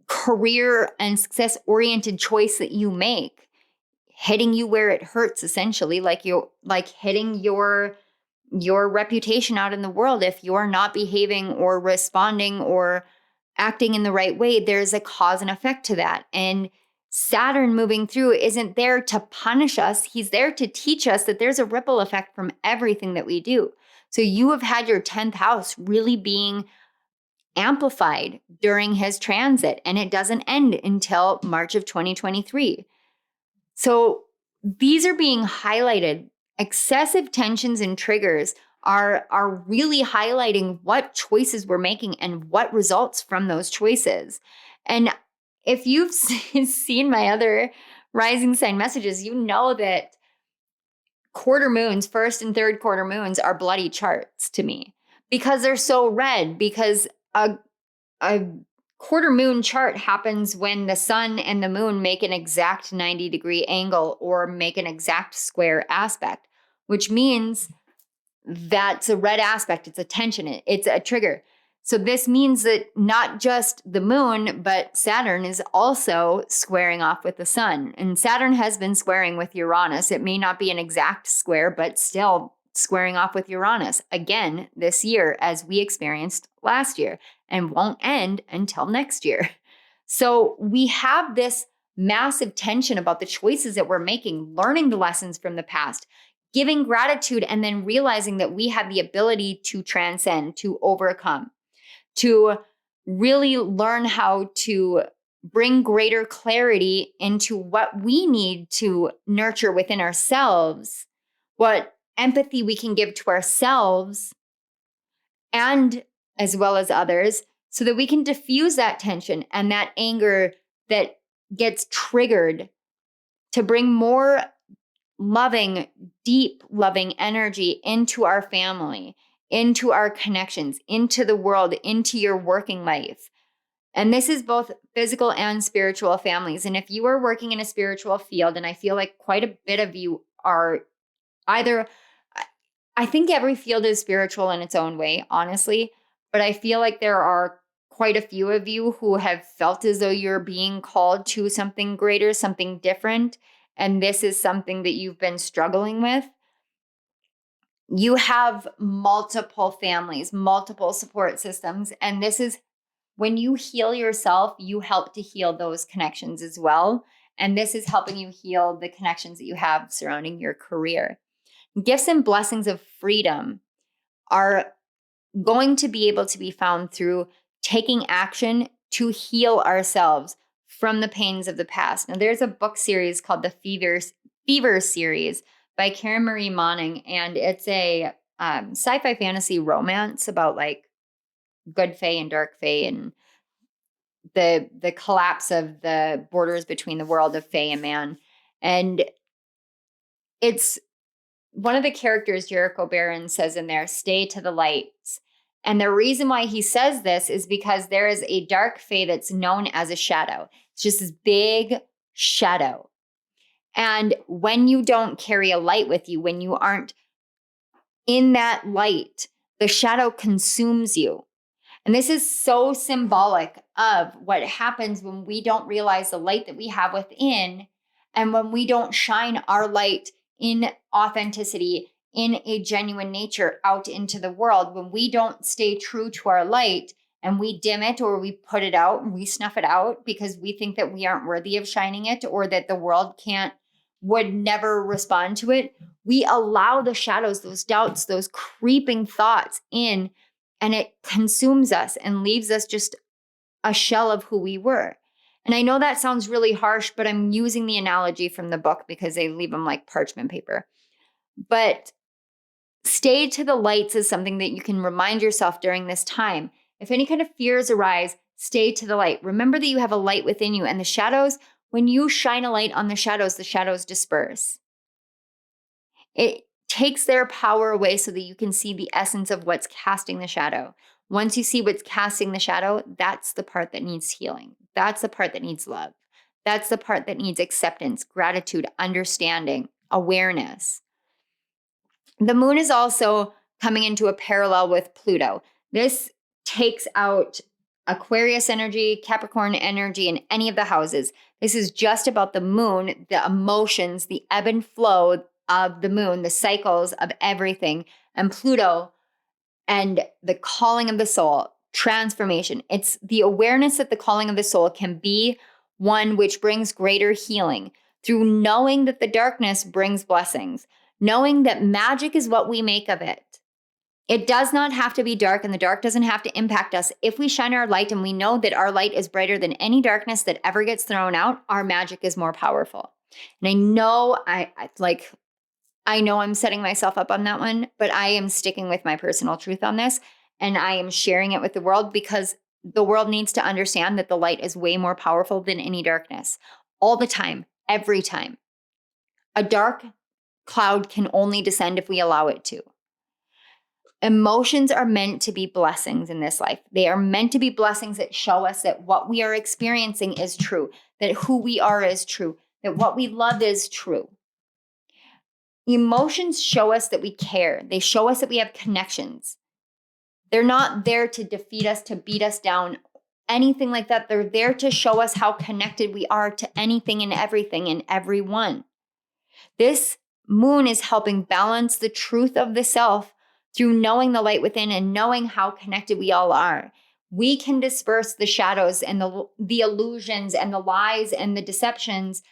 career and success-oriented choice that you make, hitting you where it hurts, essentially, like hitting your reputation out in the world. If you're not behaving or responding or acting in the right way, there's a cause and effect to that. And Saturn moving through isn't there to punish us. He's there to teach us that there's a ripple effect from everything that we do. So you have had your 10th house really being amplified during his transit, and it doesn't end until March of 2023. So these are being highlighted. Excessive tensions and triggers are really highlighting what choices we're making and what results from those choices. And if you've seen my other rising sign messages, you know that quarter moons, first and third quarter moons, are bloody charts to me, because they're so red. Because a quarter moon chart happens when the sun and the moon make an exact 90-degree angle or make an exact square aspect, which means that's a red aspect. It's a tension. It's a trigger. So this means that not just the moon, but Saturn is also squaring off with the sun. And Saturn has been squaring with Uranus. It may not be an exact square, but still squaring off with Uranus again this year, as we experienced last year, and won't end until next year. So we have this massive tension about the choices that we're making, learning the lessons from the past, giving gratitude, and then realizing that we have the ability to transcend, to overcome, to really learn how to bring greater clarity into what we need to nurture within ourselves, what empathy we can give to ourselves and as well as others, so that we can diffuse that tension and that anger that gets triggered to bring more loving, deep loving energy into our family, into our connections, into the world, into your working life. And this is both physical and spiritual families. And if you are working in a spiritual field, and I feel like quite a bit of you are either, I think every field is spiritual in its own way, honestly, but I feel like there are quite a few of you who have felt as though you're being called to something greater, something different. And this is something that you've been struggling with. You have multiple families, multiple support systems, and this is when you heal yourself, you help to heal those connections as well. And this is helping you heal the connections that you have surrounding your career. Gifts and blessings of freedom are going to be able to be found through taking action to heal ourselves from the pains of the past. Now, there's a book series called the Fever series by Karen Marie Moning, and it's a sci-fi fantasy romance about like good fae and dark fae and the collapse of the borders between the world of fae and man. And it's one of the characters, Jericho Barron, says in there, stay to the lights. And the reason why he says this is because there is a dark fae that's known as a shadow. It's just this big shadow. And when you don't carry a light with you, when you aren't in that light, the shadow consumes you. And this is so symbolic of what happens when we don't realize the light that we have within, and when we don't shine our light in authenticity, in a genuine nature out into the world, when we don't stay true to our light and we dim it or we put it out and we snuff it out because we think that we aren't worthy of shining it or that the world would never respond to it, we allow the shadows, those doubts, those creeping thoughts in, and it consumes us and leaves us just a shell of who we were. And I know that sounds really harsh, but I'm using the analogy from the book because they leave them like parchment paper. But stay to the lights is something that you can remind yourself during this time. If any kind of fears arise, stay to the light. Remember that you have a light within you, and the shadows, when you shine a light on the shadows disperse. It takes their power away so that you can see the essence of what's casting the shadow. Once you see what's casting the shadow, that's the part that needs healing. That's the part that needs love. That's the part that needs acceptance, gratitude, understanding, awareness. The moon is also coming into a parallel with Pluto. This takes out Aquarius energy, Capricorn energy, in any of the houses. This is just about the moon, the emotions, the ebb and flow of the moon, the cycles of everything, and Pluto and the calling of the soul, transformation. It's the awareness that the calling of the soul can be one which brings greater healing through knowing that the darkness brings blessings, knowing that magic is what we make of it. It does not have to be dark, and the dark doesn't have to impact us. If we shine our light and we know that our light is brighter than any darkness that ever gets thrown out, our magic is more powerful. And I know I know I'm setting myself up on that one, but I am sticking with my personal truth on this, and I am sharing it with the world because the world needs to understand that the light is way more powerful than any darkness. All the time, every time. A dark cloud can only descend if we allow it to. Emotions are meant to be blessings in this life. They are meant to be blessings that show us that what we are experiencing is true, that who we are is true, that what we love is true. Emotions show us that we care. They show us that we have connections. They're not there to defeat us, to beat us down, anything like that. They're there to show us how connected we are to anything and everything and everyone. This moon is helping balance the truth of the self through knowing the light within and knowing how connected we all are. We can disperse the shadows and the illusions and the lies and the deceptions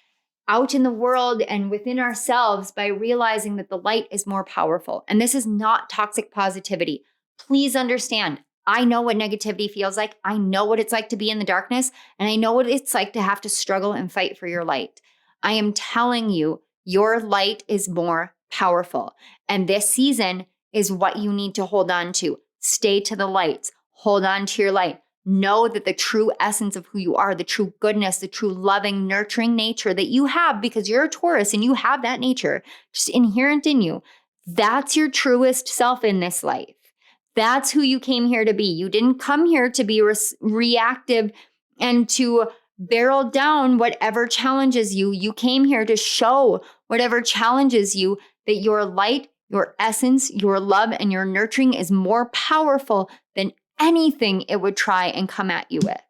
out in the world and within ourselves by realizing that the light is more powerful. And this is not toxic positivity. Please understand, I know what negativity feels like. I know what it's like to be in the darkness, and I know what it's like to have to struggle and fight for your light. I am telling you, your light is more powerful. And this season is what you need to hold on to. Stay to the lights. Hold on to your light. Know that the true essence of who you are, the true goodness, the true loving, nurturing nature that you have, because you're a Taurus and you have that nature just inherent in you. That's your truest self in this life. That's who you came here to be. You didn't come here to be reactive and to barrel down whatever challenges you. You came here to show whatever challenges you that your light, your essence, your love, and your nurturing is more powerful than anything it would try and come at you with.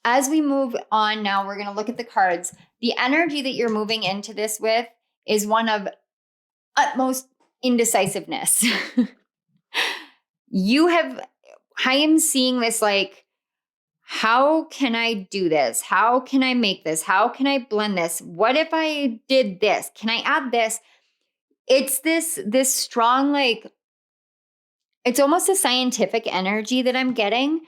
As we move on now, we're going to look at the cards. The energy that you're moving into this with is one of utmost indecisiveness. I am seeing this like, how can I do this? How can I make this? How can I blend this? What if I did this? Can I add this? It's this strong, like, it's almost a scientific energy that I'm getting,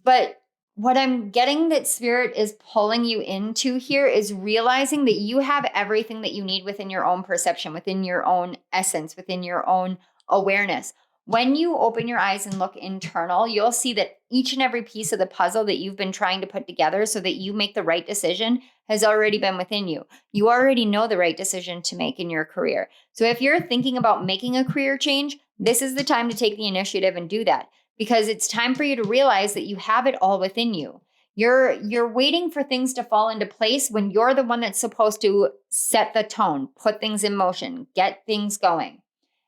but what I'm getting that Spirit is pulling you into here is realizing that you have everything that you need within your own perception, within your own essence, within your own awareness. When you open your eyes and look internal, you'll see that each and every piece of the puzzle that you've been trying to put together so that you make the right decision has already been within you. You already know the right decision to make in your career. So if you're thinking about making a career change, this is the time to take the initiative and do that, because it's time for you to realize that you have it all within you. You're waiting for things to fall into place when you're the one that's supposed to set the tone, put things in motion, get things going.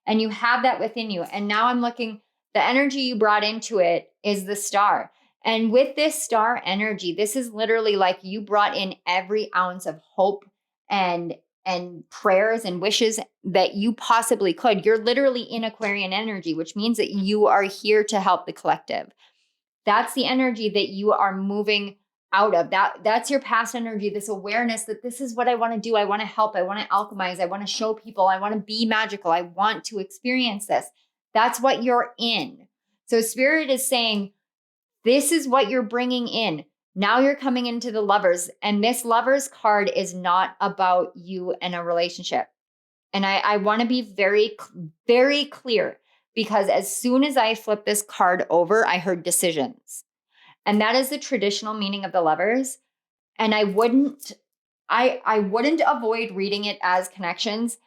And you have that within you. And now I'm looking, the energy you brought into it is the star. And with this star energy, this is literally like you brought in every ounce of hope and prayers and wishes that you possibly could. You're literally in Aquarian energy, which means that you are here to help the collective. That's the energy that you are moving out of. That's your past energy, this awareness that this is what I want to do. I want to help. I want to alchemize. I want to show people. I want to be magical. I want to experience this. That's what you're in. So Spirit is saying, this is what you're bringing in. Now you're coming into the Lovers, and this Lovers card is not about you and a relationship. And I want to be very, very clear, because as soon as I flipped this card over, I heard decisions. And that is the traditional meaning of the Lovers. And I wouldn't avoid reading it as connections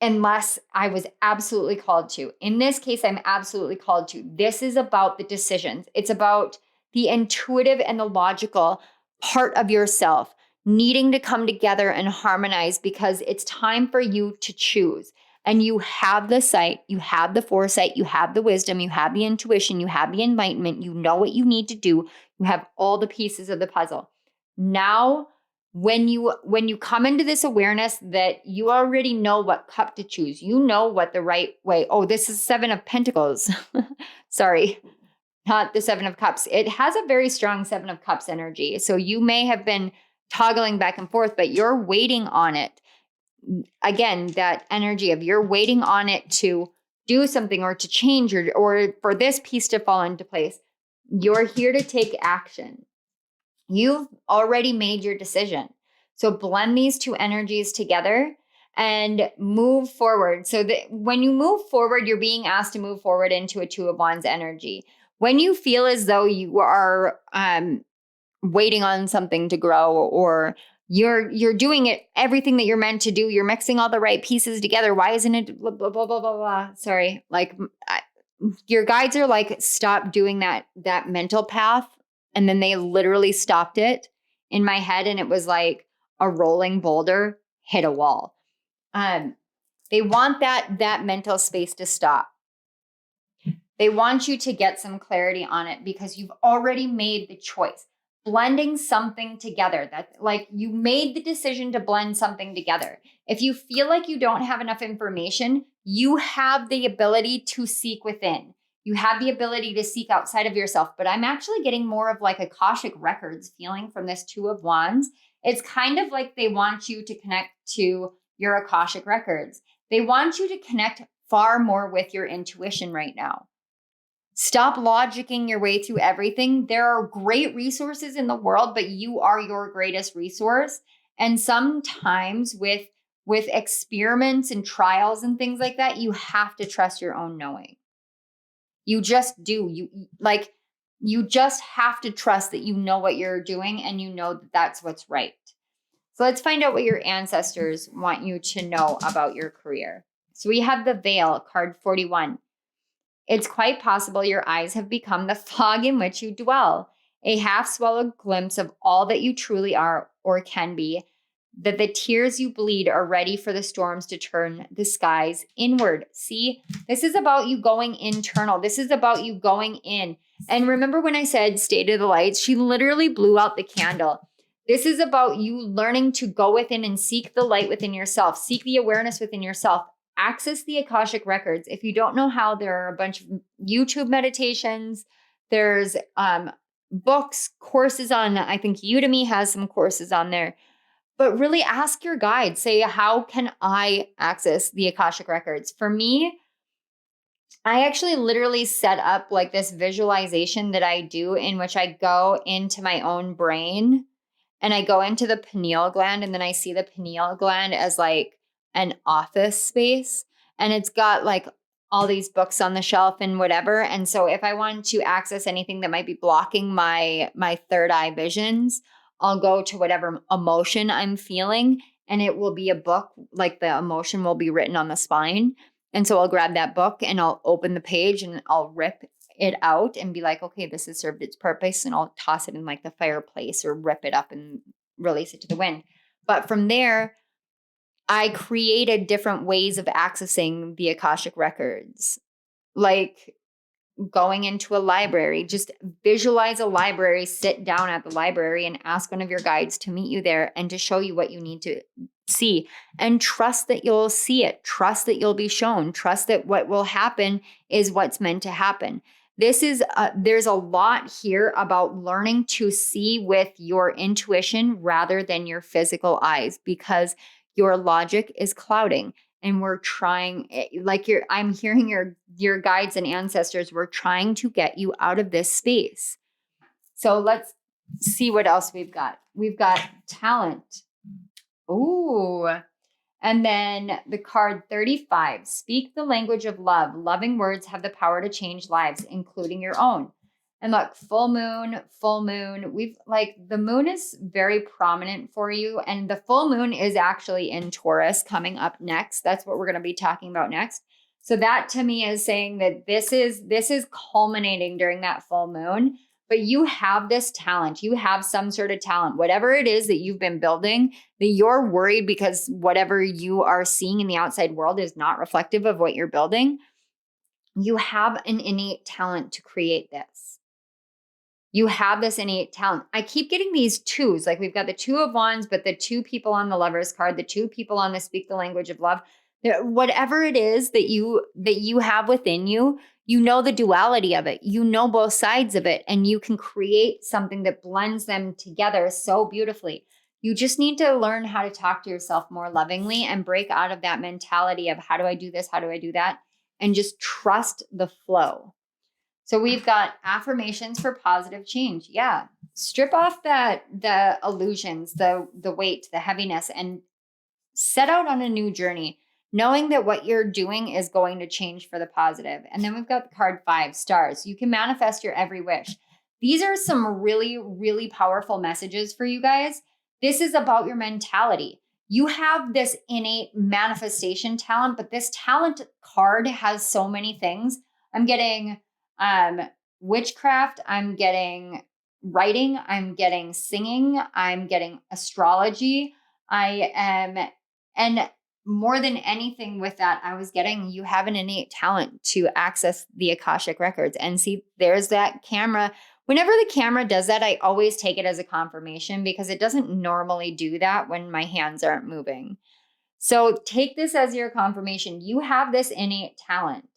unless I was absolutely called to. In this case, I'm absolutely called to. This is about the decisions. It's about the intuitive and the logical part of yourself needing to come together and harmonize, because it's time for you to choose. And you have the sight, you have the foresight, you have the wisdom, you have the intuition, you have the enlightenment, you know what you need to do. You have all the pieces of the puzzle. Now, when you come into this awareness that you already know what cup to choose, you know what the right way. Oh, this is 7 of Pentacles. Sorry, not the 7 of Cups. It has a very strong 7 of Cups energy. So you may have been toggling back and forth, but you're waiting on it. Again, that energy of you're waiting on it to do something or to change or for this piece to fall into place. You're here to take action. You've already made your decision. So blend these two energies together and move forward. So that when you move forward, you're being asked to move forward into a 2 of Wands energy. When you feel as though you are waiting on something to grow, or you're doing it, everything that you're meant to do, you're mixing all the right pieces together. Why isn't it blah, blah, blah, blah, blah, blah. Sorry. Like your guides are like, stop doing that mental path. And then they literally stopped it in my head. And it was like a rolling boulder hit a wall. They want that mental space to stop. They want you to get some clarity on it because you've already made the choice. Blending something together, that like you made the decision to blend something together. If you feel like you don't have enough information, you have the ability to seek within. You have the ability to seek outside of yourself. But I'm actually getting more of like Akashic records feeling from this 2 of Wands. It's kind of like they want you to connect to your Akashic records. They want you to connect far more with your intuition right now. Stop logicking your way through everything. There are great resources in the world, but you are your greatest resource. And sometimes with experiments and trials and things like that, you have to trust your own knowing. You just do. You just have to trust that you know what you're doing and you know that that's what's right. So let's find out what your ancestors want you to know about your career. So we have the Veil, card 41. It's quite possible your eyes have become the fog in which you dwell, a half-swallowed glimpse of all that you truly are or can be, that the tears you bleed are ready for the storms to turn the skies inward. See, this is about you going internal. This is about you going in. And remember when I said state of the lights? She literally blew out the candle. This is about you learning to go within and seek the light within yourself, seek the awareness within yourself. Access the Akashic records. If you don't know how, there are a bunch of YouTube meditations. There's books, courses on, I think Udemy has some courses on there. But really ask your guide. Say, how can I access the Akashic records? For me, I actually literally set up like this visualization that I do in which I go into my own brain and I go into the pineal gland, and then I see the pineal gland as like an office space, and it's got like all these books on the shelf and whatever. And so if I want to access anything that might be blocking my third eye visions, I'll go to whatever emotion I'm feeling, and it will be a book, like the emotion will be written on the spine. And so I'll grab that book and I'll open the page and I'll rip it out and be like, okay, this has served its purpose, and I'll toss it in like the fireplace or rip it up and release it to the wind. But from there, I created different ways of accessing the Akashic records, like going into a library. Just visualize a library, sit down at the library and ask one of your guides to meet you there and to show you what you need to see, and trust that you'll see it. Trust that you'll be shown. Trust that what will happen is what's meant to happen. There's a lot here about learning to see with your intuition rather than your physical eyes, because your logic is clouding. And we're trying, I'm hearing your guides and ancestors, we're trying to get you out of this space. So let's see what else we've got. We've got talent. Ooh. And then the card 35, speak the language of love. Loving words have the power to change lives, including your own. And look, full moon. The moon is very prominent for you. And the full moon is actually in Taurus coming up next. That's what we're going to be talking about next. So that to me is saying that this is culminating during that full moon. But you have this talent. You have some sort of talent, whatever it is that you've been building, that you're worried because whatever you are seeing in the outside world is not reflective of what you're building. You have an innate talent to create this. You have this innate talent. I keep getting these twos, like we've got the 2 of Wands, but the 2 people on the Lovers card, the 2 people on the speak the language of love. Whatever it is that you have within you, you know the duality of it. You know both sides of it, and you can create something that blends them together so beautifully. You just need to learn how to talk to yourself more lovingly and break out of that mentality of how do I do this? How do I do that? And just trust the flow. So we've got affirmations for positive change. Yeah. Strip off the illusions, the weight, the heaviness, and set out on a new journey, knowing that what you're doing is going to change for the positive. And then we've got the card 5, stars. You can manifest your every wish. These are some really, really powerful messages for you guys. This is about your mentality. You have this innate manifestation talent, but this talent card has so many things. I'm getting witchcraft. I'm getting writing. I'm getting singing. I'm getting astrology. And more than anything with that, I was getting, you have an innate talent to access the Akashic records. And see, there's that camera. Whenever the camera does that, I always take it as a confirmation, because it doesn't normally do that when my hands aren't moving. So take this as your confirmation. You have this innate talent.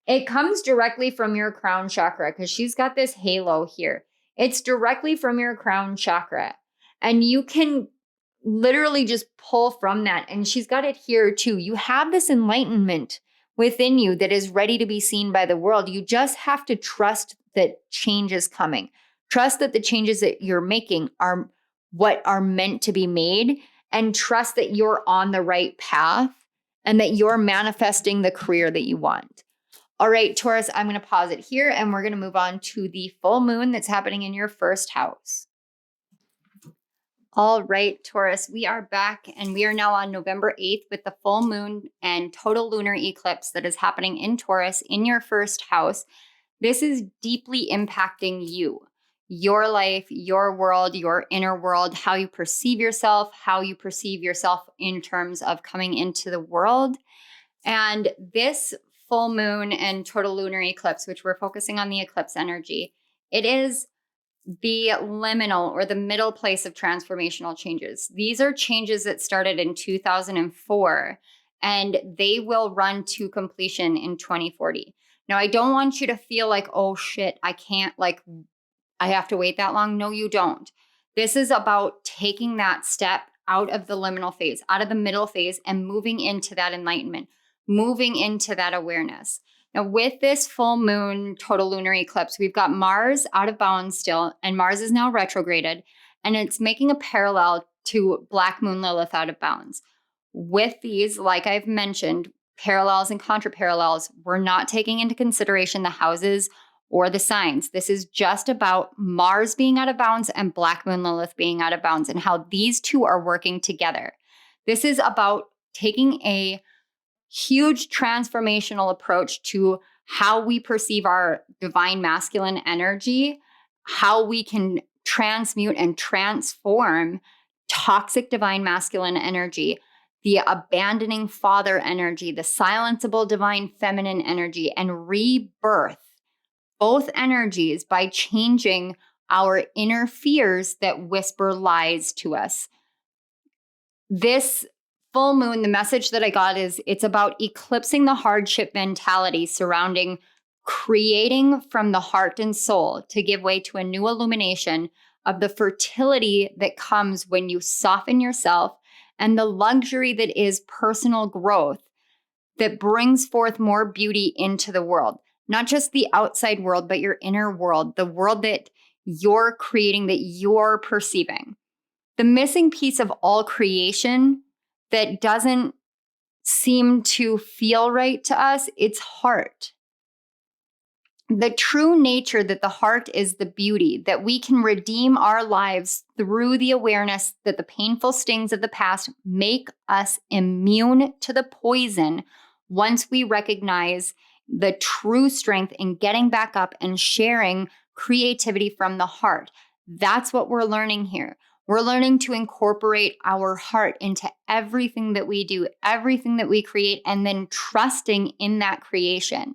It comes directly from your crown chakra, because she's got this halo here. It's directly from your crown chakra. And you can literally just pull from that. And she's got it here too. You have this enlightenment within you that is ready to be seen by the world. You just have to trust that change is coming. Trust that the changes that you're making are what are meant to be made, and trust that you're on the right path and that you're manifesting the career that you want. All right, Taurus, I'm going to pause it here and we're going to move on to the full moon that's happening in your first house. All right, Taurus, we are back and we are now on November 8th with the full moon and total lunar eclipse that is happening in Taurus in your first house. This is deeply impacting you, your life, your world, your inner world, how you perceive yourself in terms of coming into the world. And this full moon and total lunar eclipse, which we're focusing on the eclipse energy, it is the liminal or the middle place of transformational changes. These are changes that started in 2004 and they will run to completion in 2040. Now, I don't want you to feel like, oh shit, I have to wait that long. No, you don't. This is about taking that step out of the liminal phase, out of the middle phase, and moving into that enlightenment, moving into that awareness. Now, with this full moon total lunar eclipse, we've got Mars out of bounds still, and Mars is now retrograded, and it's making a parallel to Black Moon Lilith out of bounds. With these, like I've mentioned, parallels and contraparallels, we're not taking into consideration the houses or the signs. This is just about Mars being out of bounds and Black Moon Lilith being out of bounds and how these two are working together. This is about taking a huge transformational approach to how we perceive our divine masculine energy, how we can transmute and transform toxic divine masculine energy, the abandoning father energy, the silenceable divine feminine energy, and rebirth both energies by changing our inner fears that whisper lies to us. This full moon, the message that I got is it's about eclipsing the hardship mentality surrounding creating from the heart and soul to give way to a new illumination of the fertility that comes when you soften yourself and the luxury that is personal growth that brings forth more beauty into the world. Not just the outside world, but your inner world, the world that you're creating, that you're perceiving. The missing piece of all creation that doesn't seem to feel right to us, it's heart. The true nature that the heart is the beauty, that we can redeem our lives through the awareness that the painful stings of the past make us immune to the poison once we recognize the true strength in getting back up and sharing creativity from the heart. That's what we're learning here. We're learning to incorporate our heart into everything that we do, everything that we create, and then trusting in that creation.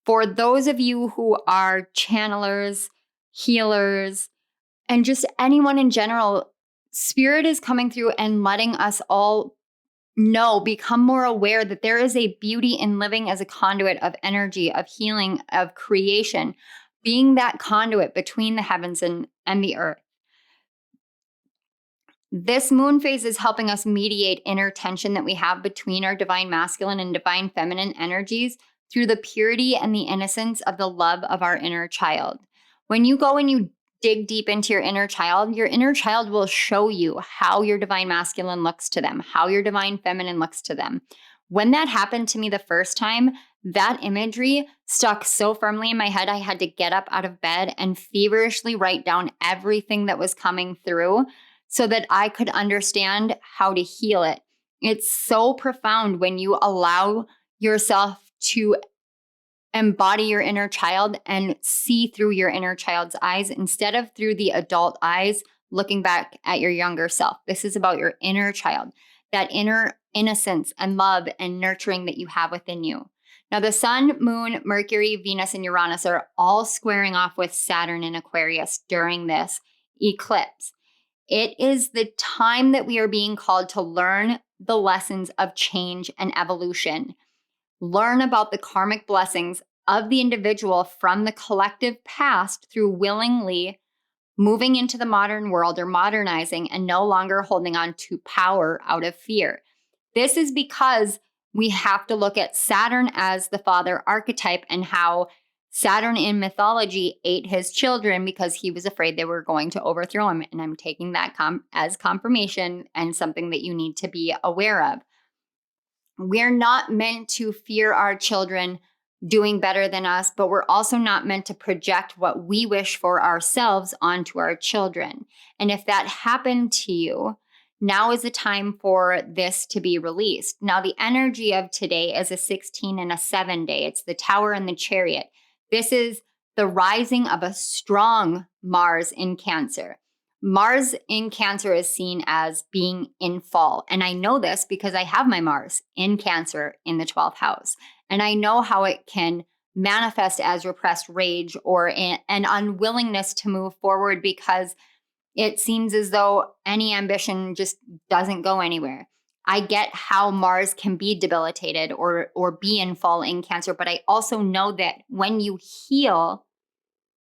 For those of you who are channelers, healers, and just anyone in general, Spirit is coming through and letting us all become more aware that there is a beauty in living as a conduit of energy, of healing, of creation, being that conduit between the heavens and the earth. This moon phase is helping us mediate inner tension that we have between our divine masculine and divine feminine energies through the purity and the innocence of the love of our inner child. When you go and you dig deep into your inner child will show you how your divine masculine looks to them, how your divine feminine looks to them. When that happened to me the first time, that imagery stuck so firmly in my head, I had to get up out of bed and feverishly write down everything that was coming through so that I could understand how to heal it. It's so profound when you allow yourself to embody your inner child and see through your inner child's eyes instead of through the adult eyes looking back at your younger self. This is about your inner child, that inner innocence and love and nurturing that you have within you. Now, the Sun, Moon, Mercury, Venus, and Uranus are all squaring off with Saturn in Aquarius during this eclipse. It is the time that we are being called to learn the lessons of change and evolution. Learn about the karmic blessings of the individual from the collective past through willingly moving into the modern world or modernizing and no longer holding on to power out of fear. This is because we have to look at Saturn as the father archetype and how Saturn in mythology ate his children because he was afraid they were going to overthrow him. And I'm taking that as confirmation and something that you need to be aware of. We're not meant to fear our children doing better than us, but we're also not meant to project what we wish for ourselves onto our children. And if that happened to you, now is the time for this to be released. Now, the energy of today is a 16 and a 7 day. It's the Tower and the Chariot. This is the rising of a strong Mars in Cancer. Mars in Cancer is seen as being in fall. And I know this because I have my Mars in Cancer in the 12th house. And I know how it can manifest as repressed rage or an unwillingness to move forward because it seems as though any ambition just doesn't go anywhere. I get how Mars can be debilitated or be in fall in Cancer, but I also know that when you heal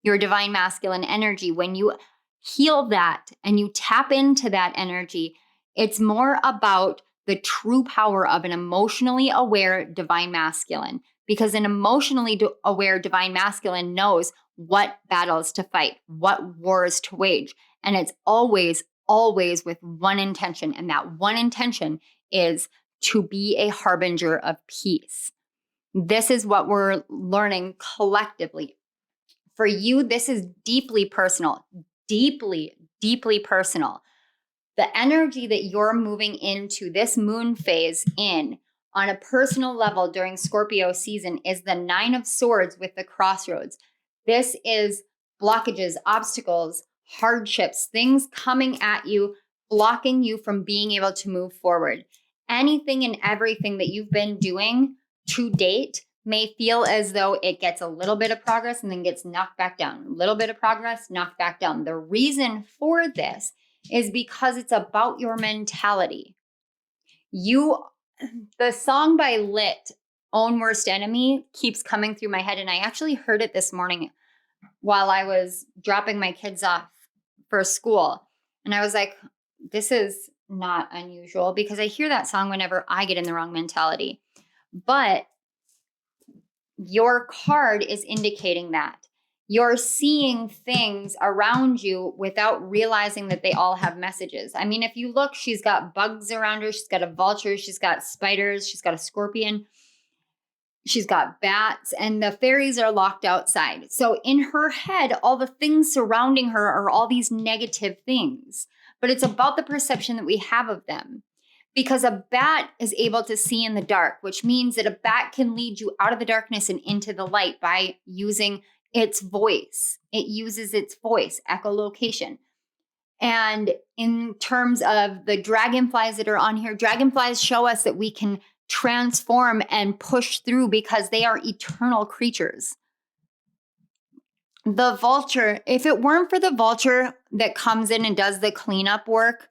your divine masculine energy, when you heal that and you tap into that energy, it's more about the true power of an emotionally aware divine masculine, because an emotionally aware divine masculine knows what battles to fight, what wars to wage. And it's always, always with one intention. And that one intention is to be a harbinger of peace. This is what we're learning collectively. For you, this is deeply personal, deeply, deeply personal. The energy that you're moving into this moon phase in on a personal level during Scorpio season is the 9 of Swords with the crossroads. This is blockages, obstacles, hardships, things coming at you, blocking you from being able to move forward. Anything and everything that you've been doing to date may feel as though it gets a little bit of progress and then gets knocked back down. A little bit of progress, knocked back down. The reason for this is because it's about your mentality. The song by Lit, Own Worst Enemy, keeps coming through my head. And I actually heard it this morning while I was dropping my kids off for school. And I was like, this is not unusual because I hear that song whenever I get in the wrong mentality. But your card is indicating that. You're seeing things around you without realizing that they all have messages. I mean, if you look, she's got bugs around her. She's got a vulture. She's got spiders. She's got a scorpion. She's got bats, and the fairies are locked outside. So in her head, all the things surrounding her are all these negative things. But it's about the perception that we have of them. Because a bat is able to see in the dark, which means that a bat can lead you out of the darkness and into the light by using its voice. It uses its voice, echolocation. And in terms of the dragonflies that are on here, dragonflies show us that we can transform and push through because they are eternal creatures. The vulture, if it weren't for the vulture that comes in and does the cleanup work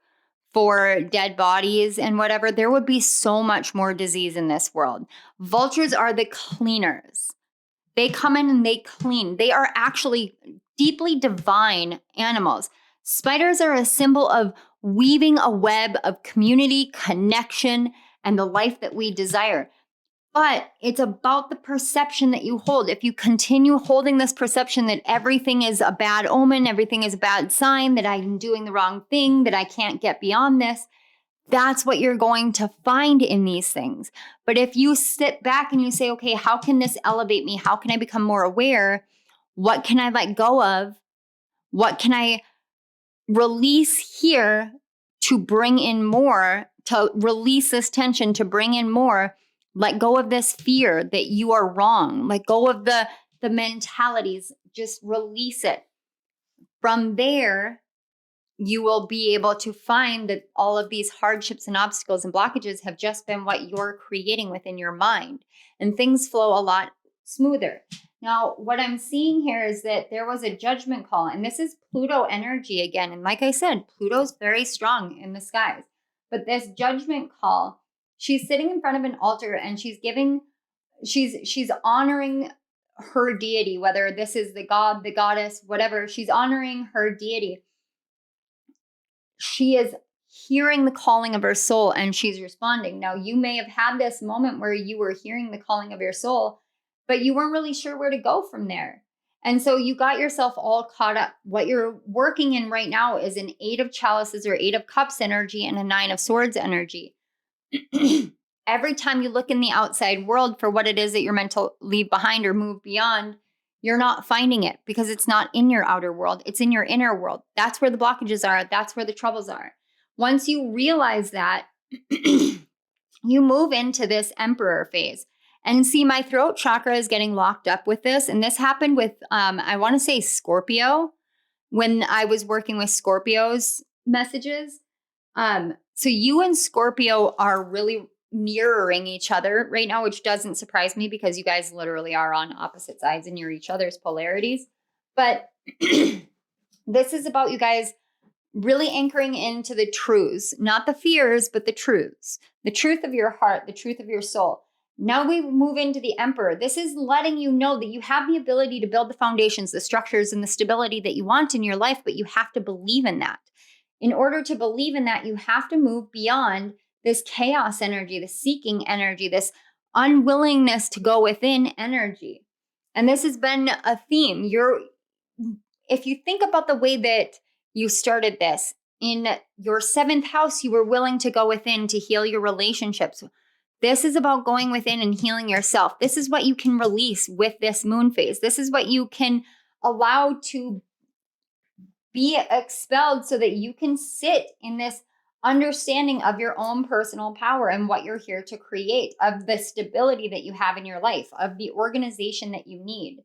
for dead bodies and whatever, there would be so much more disease in this world. Vultures are the cleaners. They come in and they clean. They are actually deeply divine animals. Spiders are a symbol of weaving a web of community, connection, and the life that we desire. But it's about the perception that you hold. If you continue holding this perception that everything is a bad omen, everything is a bad sign, that I'm doing the wrong thing, that I can't get beyond this, that's what you're going to find in these things. But if you sit back and you say, okay, how can this elevate me? How can I become more aware? What can I let go of? What can I release here to bring in more, to release this tension, to bring in more? Let go of this fear that you are wrong. Let go of the mentalities. Just release it. From there, you will be able to find that all of these hardships and obstacles and blockages have just been what you're creating within your mind. And things flow a lot smoother. Now, what I'm seeing here is that there was a judgment call. And this is Pluto energy again. And like I said, Pluto's very strong in the skies. But this judgment call, she's sitting in front of an altar and she's honoring her deity, whether this is the god, the goddess, whatever. She's honoring her deity. She is hearing the calling of her soul and she's responding. Now, you may have had this moment where you were hearing the calling of your soul, but you weren't really sure where to go from there. And so you got yourself all caught up. What you're working in right now is an 8 of chalices or 8 of cups energy and a 9 of swords energy. Every time you look in the outside world for what it is that you're meant to leave behind or move beyond, you're not finding it because it's not in your outer world. It's in your inner world. That's where the blockages are. That's where the troubles are. Once you realize that, you move into this emperor phase. And see, my throat chakra is getting locked up with this. And this happened with, I want to say Scorpio, when I was working with Scorpio's messages. So you and Scorpio are really mirroring each other right now, which doesn't surprise me because you guys literally are on opposite sides and you're each other's polarities. But this is about you guys really anchoring into the truths, not the fears, but the truths, the truth of your heart, the truth of your soul. Now we move into the Emperor. This is letting you know that you have the ability to build the foundations, the structures, and the stability that you want in your life, but you have to believe in that. In order to believe in that, you have to move beyond this chaos energy, this seeking energy, this unwillingness to go within energy. And this has been a theme. If you think about the way that you started this, in your 7th house, you were willing to go within to heal your relationships. This is about going within and healing yourself. This is what you can release with this moon phase. This is what you can allow to be expelled so that you can sit in this understanding of your own personal power and what you're here to create, of the stability that you have in your life, of the organization that you need.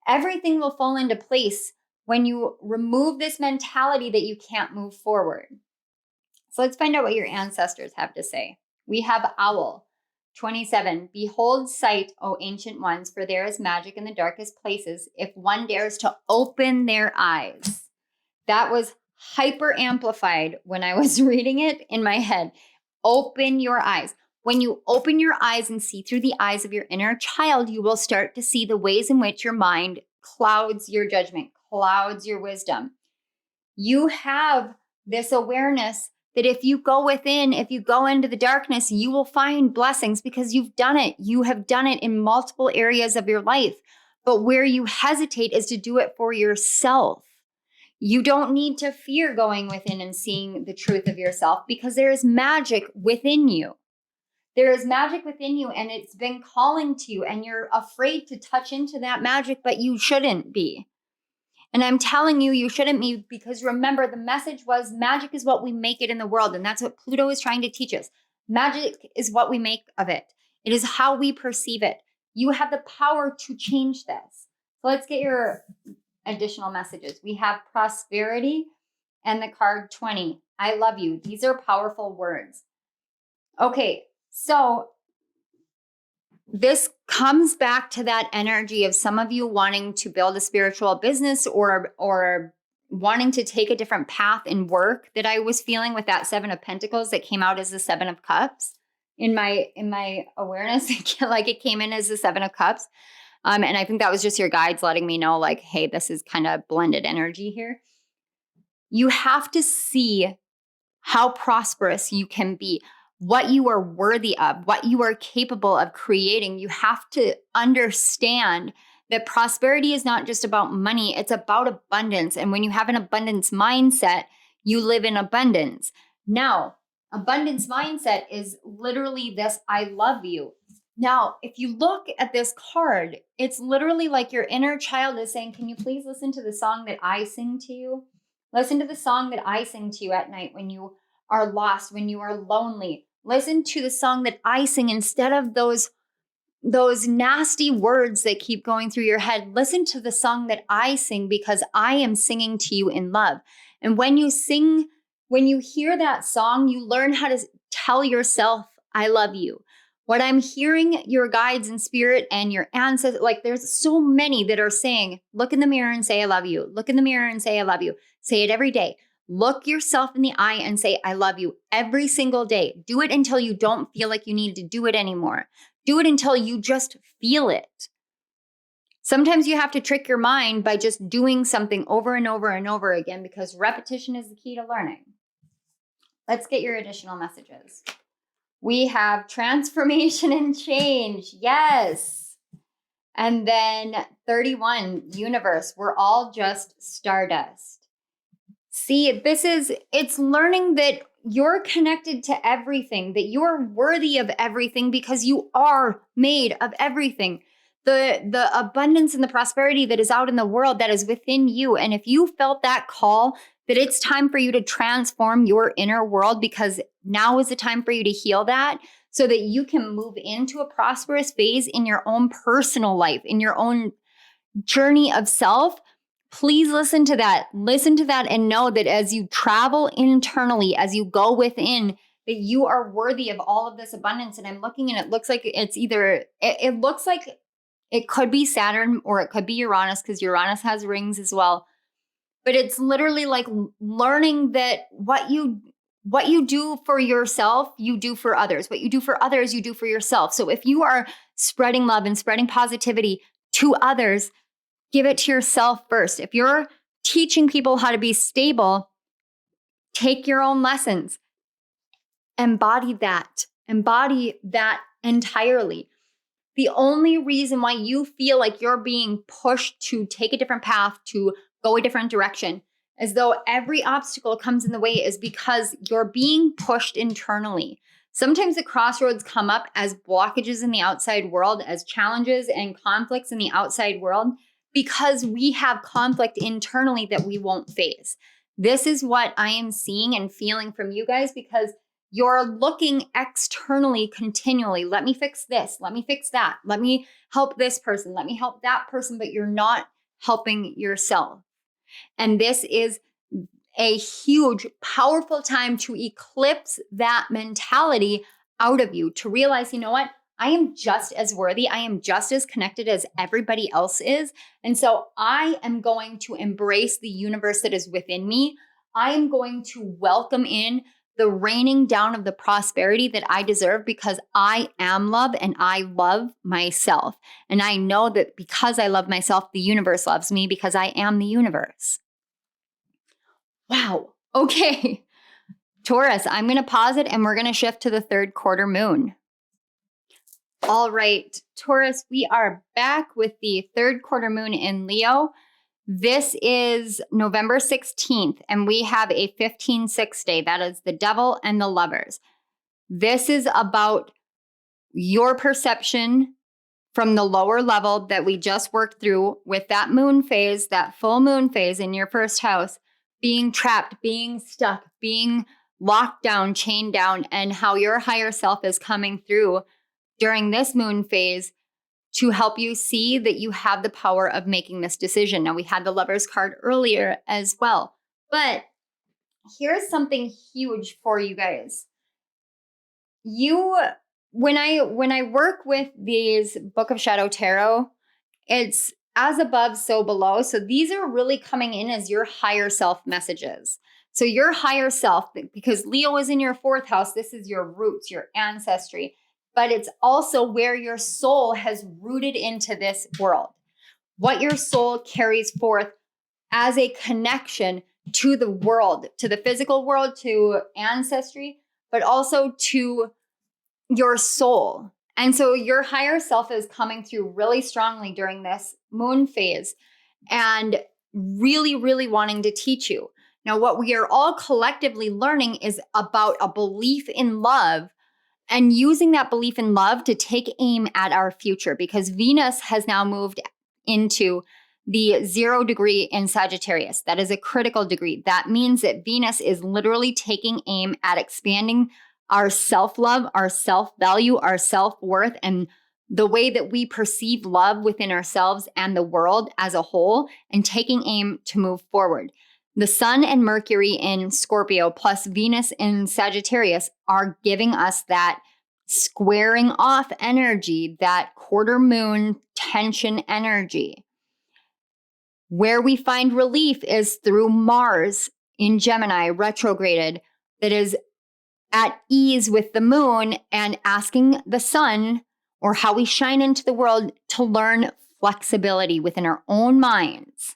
Everything will fall into place when you remove this mentality that you can't move forward. So let's find out what your ancestors have to say. We have Owl, 27. Behold sight, O ancient ones, for there is magic in the darkest places if one dares to open their eyes. That was hyper amplified when I was reading it in my head. Open your eyes. When you open your eyes and see through the eyes of your inner child, you will start to see the ways in which your mind clouds your judgment, clouds your wisdom. You have this awareness that if you go within, if you go into the darkness, you will find blessings because you've done it. You have done it in multiple areas of your life. But where you hesitate is to do it for yourself. You don't need to fear going within and seeing the truth of yourself because there is magic within you. There is magic within you and it's been calling to you and you're afraid to touch into that magic, but you shouldn't be. And I'm telling you, you shouldn't be, because remember, the message was magic is what we make it in the world. And that's what Pluto is trying to teach us. Magic is what we make of it. It is how we perceive it. You have the power to change this. So let's get your additional messages. We have prosperity and the card 20. I love you. These are powerful words. Okay, so this comes back to that energy of some of you wanting to build a spiritual business or wanting to take a different path in work that I was feeling with that 7 of Pentacles that came out as the 7 of Cups. In my awareness, like it came in as the 7 of Cups. And I think that was just your guides letting me know, like, hey, this is kind of blended energy here. You have to see how prosperous you can be, what you are worthy of, what you are capable of creating. You have to understand that prosperity is not just about money, it's about abundance. And when you have an abundance mindset, you live in abundance. Now, abundance mindset is literally this: I love you. Now, if you look at this card, it's literally like your inner child is saying, can you please listen to the song that I sing to you? Listen to the song that I sing to you at night when you are lost, when you are lonely. Listen to the song that I sing instead of those nasty words that keep going through your head. Listen to the song that I sing because I am singing to you in love. And when you sing, when you hear that song, you learn how to tell yourself, I love you. What I'm hearing your guides in spirit and your ancestors, like there's so many that are saying, look in the mirror and say, I love you. Look in the mirror and say, I love you. Say it every day. Look yourself in the eye and say, I love you every single day. Do it until you don't feel like you need to do it anymore. Do it until you just feel it. Sometimes you have to trick your mind by just doing something over and over and over again because repetition is the key to learning. Let's get your additional messages. We have transformation and change. Yes. And then 31, universe. We're all just stardust. See, it's learning that you're connected to everything, that you're worthy of everything because you are made of everything. The abundance and the prosperity that is out in the world, that is within you. And if you felt that call that it's time for you to transform your inner world, because now is the time for you to heal that so that you can move into a prosperous phase in your own personal life, in your own journey of self, please listen to that. Listen to that and know that as you travel internally, as you go within, that you are worthy of all of this abundance. And I'm looking and it looks like it's either, it looks like it could be Saturn or it could be Uranus, because Uranus has rings as well. But it's literally like learning that what you do for yourself, you do for others. What you do for others, you do for yourself. So if you are spreading love and spreading positivity to others, give it to yourself first. If you're teaching people how to be stable, take your own lessons. Embody that entirely. The only reason why you feel like you're being pushed to take a different path, to go a different direction, as though every obstacle comes in the way, is because you're being pushed internally. Sometimes the crossroads come up as blockages in the outside world, as challenges and conflicts in the outside world, because we have conflict internally that we won't face. This is what I am seeing and feeling from you guys, because you're looking externally continually. Let me fix this. Let me fix that. Let me help this person. Let me help that person. But you're not helping yourself. And this is a huge, powerful time to eclipse that mentality out of you, to realize, you know what? I am just as worthy. I am just as connected as everybody else is. And so I am going to embrace the universe that is within me. I am going to welcome in the raining down of the prosperity that I deserve, because I am love and I love myself. And I know that because I love myself, the universe loves me, because I am the universe. Wow. Okay. Taurus, I'm going to pause it and we're going to shift to the third quarter moon. All right, Taurus, we are back with the third quarter moon in Leo. This is November 16th, and we have a 15-6 day. That is the Devil and the Lovers. This is about your perception from the lower level that we just worked through with that moon phase, that full moon phase in your first house, being trapped, being stuck, being locked down, chained down, and how your higher self is coming through during this moon phase to help you see that you have the power of making this decision. Now, we had the Lovers card earlier as well, but here's something huge for you guys. When I work with these Book of Shadow Tarot, it's as above, so below. So these are really coming in as your higher self messages. So your higher self, because Leo is in your fourth house, this is your roots, your ancestry, but it's also where your soul has rooted into this world. What your soul carries forth as a connection to the world, to the physical world, to ancestry, but also to your soul. And so your higher self is coming through really strongly during this moon phase and really, really wanting to teach you. Now, what we are all collectively learning is about a belief in love and using that belief in love to take aim at our future, because Venus has now moved into the 0 degree in Sagittarius. That is a critical degree. That means that Venus is literally taking aim at expanding our self-love, our self-value, our self-worth, and the way that we perceive love within ourselves and the world as a whole, and taking aim to move forward. The Sun and Mercury in Scorpio plus Venus in Sagittarius are giving us that squaring off energy, that quarter moon tension energy. Where we find relief is through Mars in Gemini retrograded, that is at ease with the moon and asking the sun, or how we shine into the world, to learn flexibility within our own minds.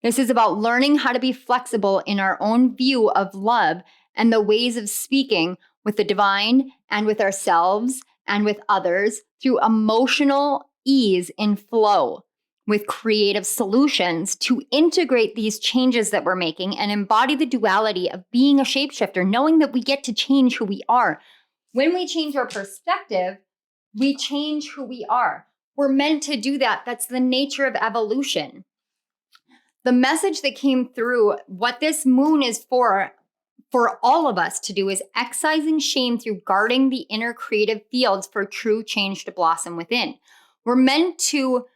This is about learning how to be flexible in our own view of love and the ways of speaking with the divine and with ourselves and with others through emotional ease and flow with creative solutions to integrate these changes that we're making and embody the duality of being a shapeshifter, knowing that we get to change who we are. When we change our perspective, we change who we are. We're meant to do that. That's the nature of evolution. The message that came through, what this moon is for all of us to do, is excising shame through guarding the inner creative fields for true change to blossom within. We're meant to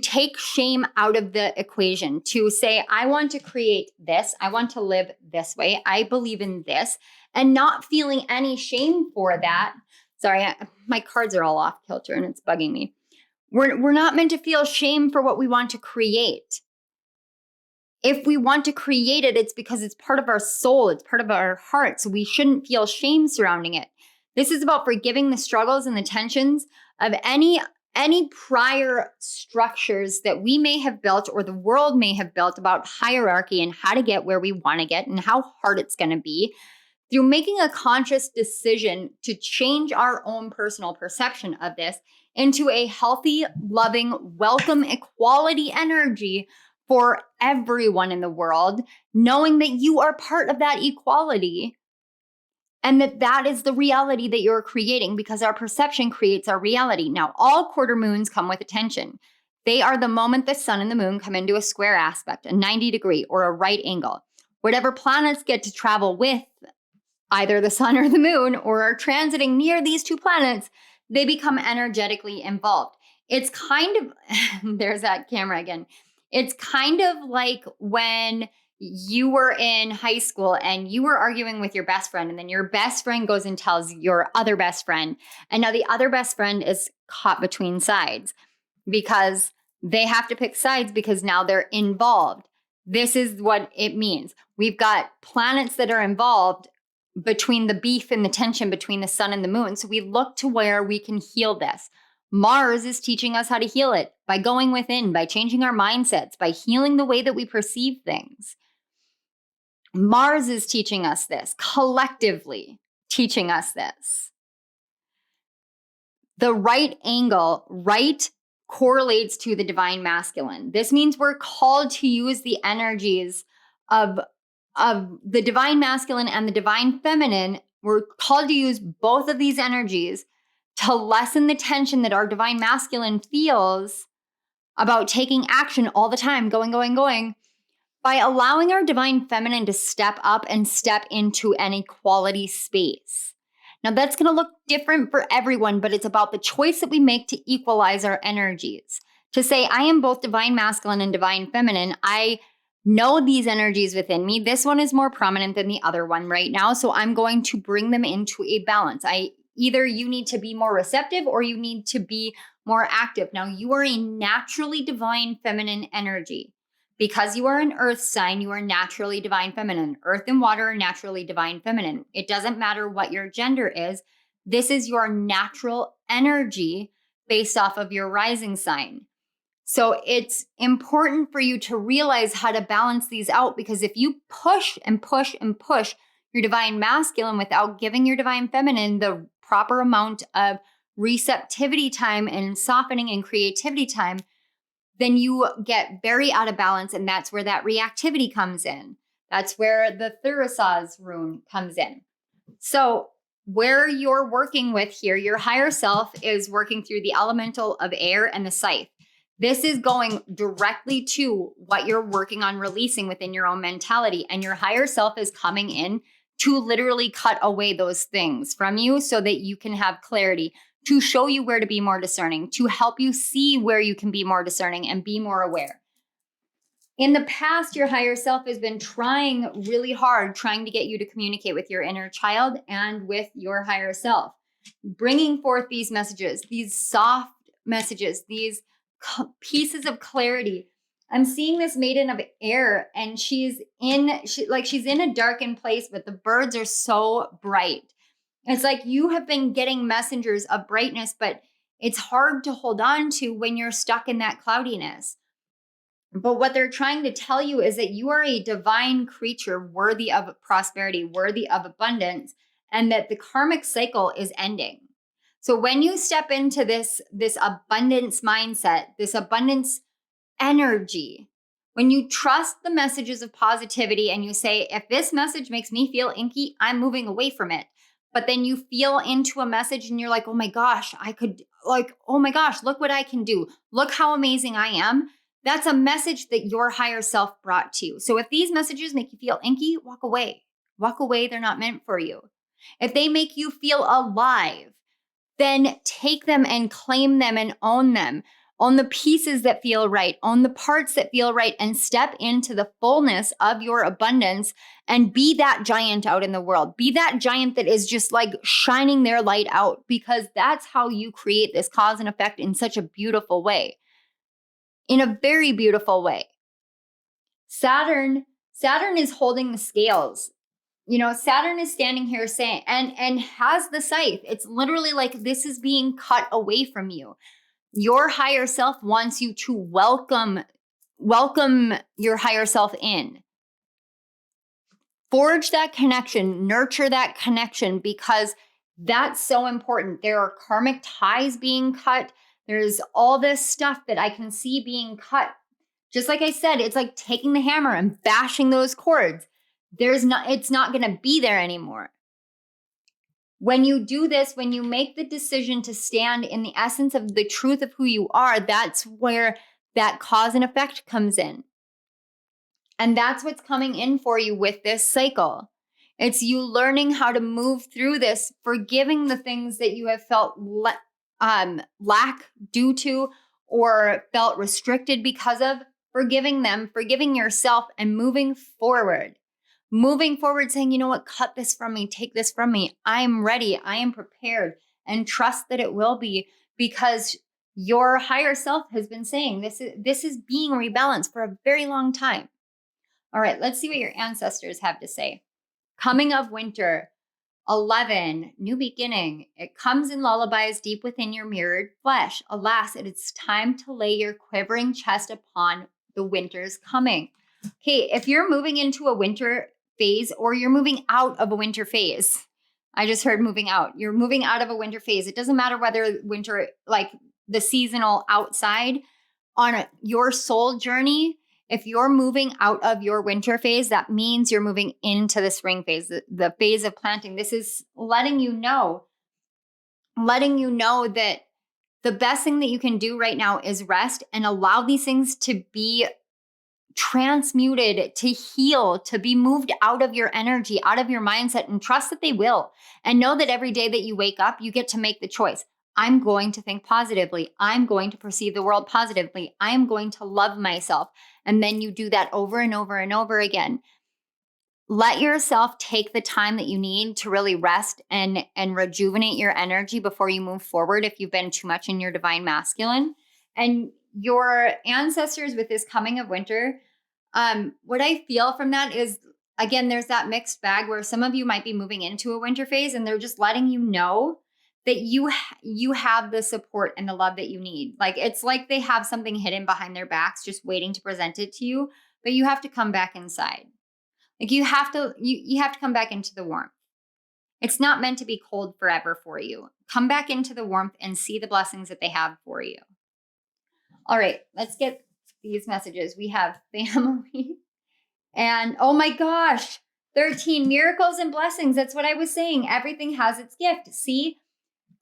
take shame out of the equation, to say, I want to create this. I want to live this way. I believe in this, and not feeling any shame for that. Sorry, my cards are all off kilter and it's bugging me. We're not meant to feel shame for what we want to create. If we want to create it, it's because it's part of our soul. It's part of our heart. So we shouldn't feel shame surrounding it. This is about forgiving the struggles and the tensions of any prior structures that we may have built or the world may have built about hierarchy and how to get where we want to get and how hard it's going to be, through making a conscious decision to change our own personal perception of this into a healthy, loving, welcome, equality energy for everyone in the world, knowing that you are part of that equality and that is the reality that you're creating, because our perception creates our reality. Now, all quarter moons come with a tension. They are the moment the sun and the moon come into a square aspect, a 90-degree or a right angle. Whatever planets get to travel with either the sun or the moon or are transiting near these two planets, they become energetically involved. It's kind of, there's that camera again. It's kind of like when you were in high school and you were arguing with your best friend, and then your best friend goes and tells your other best friend. And now the other best friend is caught between sides because they have to pick sides because now they're involved. This is what it means. We've got planets that are involved between the beef and the tension between the sun and the moon. So we look to where we can heal this. Mars is teaching us how to heal it by going within, by changing our mindsets, by healing the way that we perceive things. Mars is teaching us this, collectively teaching us this. The right angle, right, correlates to the divine masculine. This means we're called to use the energies of the divine masculine and the divine feminine. We're called to use both of these energies to lessen the tension that our divine masculine feels about taking action all the time, going, by allowing our divine feminine to step up and step into an equality space. Now, that's going to look different for everyone, but it's about the choice that we make to equalize our energies. To say, I am both divine masculine and divine feminine. I know these energies within me. This one is more prominent than the other one right now, so I'm going to bring them into a balance. Either you need to be more receptive or you need to be more active. Now, you are a naturally divine feminine energy. Because you are an earth sign, you are naturally divine feminine. Earth and water are naturally divine feminine. It doesn't matter what your gender is. This is your natural energy based off of your rising sign. So it's important for you to realize how to balance these out, because if you push and push and push your divine masculine without giving your divine feminine the proper amount of receptivity time and softening and creativity time, then you get very out of balance, and that's where that reactivity comes in. That's where the Taurus rune comes in. So where you're working with here, your higher self is working through the elemental of air and the scythe. This is going directly to what you're working on releasing within your own mentality, and your higher self is coming in to literally cut away those things from you so that you can have clarity, to show you where to be more discerning, to help you see where you can be more discerning and be more aware. In the past, your higher self has been trying really hard, trying to get you to communicate with your inner child and with your higher self, bringing forth these messages, these soft messages, these pieces of clarity. I'm seeing this maiden of air, and she's in a darkened place, but the birds are so bright. It's like you have been getting messengers of brightness, but it's hard to hold on to when you're stuck in that cloudiness. But what they're trying to tell you is that you are a divine creature worthy of prosperity, worthy of abundance, and that the karmic cycle is ending. So when you step into this abundance mindset, this abundance energy, when you trust the messages of positivity and you say, if this message makes me feel inky, I'm moving away from it. But then you feel into a message and you're like, oh my gosh, oh my gosh, look what I can do. Look how amazing I am. That's a message that your higher self brought to you. So if these messages make you feel inky, walk away. Walk away. They're not meant for you. If they make you feel alive, then take them and claim them and own them. Own the pieces that feel right, own the parts that feel right, and step into the fullness of your abundance and be that giant out in the world. Be that giant that is just like shining their light out, because that's how you create this cause and effect in such a beautiful way. In a very beautiful way. Saturn is holding the scales. You know, Saturn is standing here saying, and has the scythe. It's literally like this is being cut away from you. Your higher self wants you to welcome your higher self in. Forge that connection, nurture that connection, because that's so important. There are karmic ties being cut. There's all this stuff that I can see being cut. Just like I said, it's like taking the hammer and bashing those cords. It's not going to be there anymore. When you do this, when you make the decision to stand in the essence of the truth of who you are, that's where that cause and effect comes in. And that's what's coming in for you with this cycle. It's you learning how to move through this, forgiving the things that you have felt lack due to or felt restricted because of, forgiving them, forgiving yourself, and moving forward. Moving forward, saying, you know what, cut this from me, take this from me. I am ready, I am prepared, and trust that it will be, because your higher self has been saying this is being rebalanced for a very long time. All right, let's see what your ancestors have to say. Coming of winter, 11, new beginning. It comes in lullabies deep within your mirrored flesh. Alas, it is time to lay your quivering chest upon the winter's coming. Okay, if you're moving into a winter phase, or you're moving out of a winter phase, I just heard moving out. You're moving out of a winter phase. It doesn't matter whether winter, like the seasonal outside, on your soul journey. If you're moving out of your winter phase, that means you're moving into the spring phase, the phase of planting. This is letting you know that the best thing that you can do right now is rest and allow these things to be transmuted, to heal, to be moved out of your energy, out of your mindset, and trust that they will. And know that every day that you wake up, you get to make the choice. I'm going to think positively. I'm going to perceive the world positively. I am going to love myself. And then you do that over and over and over again. Let yourself take the time that you need to really rest and rejuvenate your energy before you move forward if you've been too much in your divine masculine. And your ancestors, with this coming of winter, what I feel from that is, again, there's that mixed bag where some of you might be moving into a winter phase and they're just letting you know that you have the support and the love that you need. Like, it's like they have something hidden behind their backs just waiting to present it to you, but you have to come back inside. Like, you have to come back into the warmth. It's not meant to be cold forever for you. Come back into the warmth and see the blessings that they have for you. All right, let's get these messages. We have family and, oh my gosh, 13, miracles and blessings. That's what I was saying. Everything has its gift. See,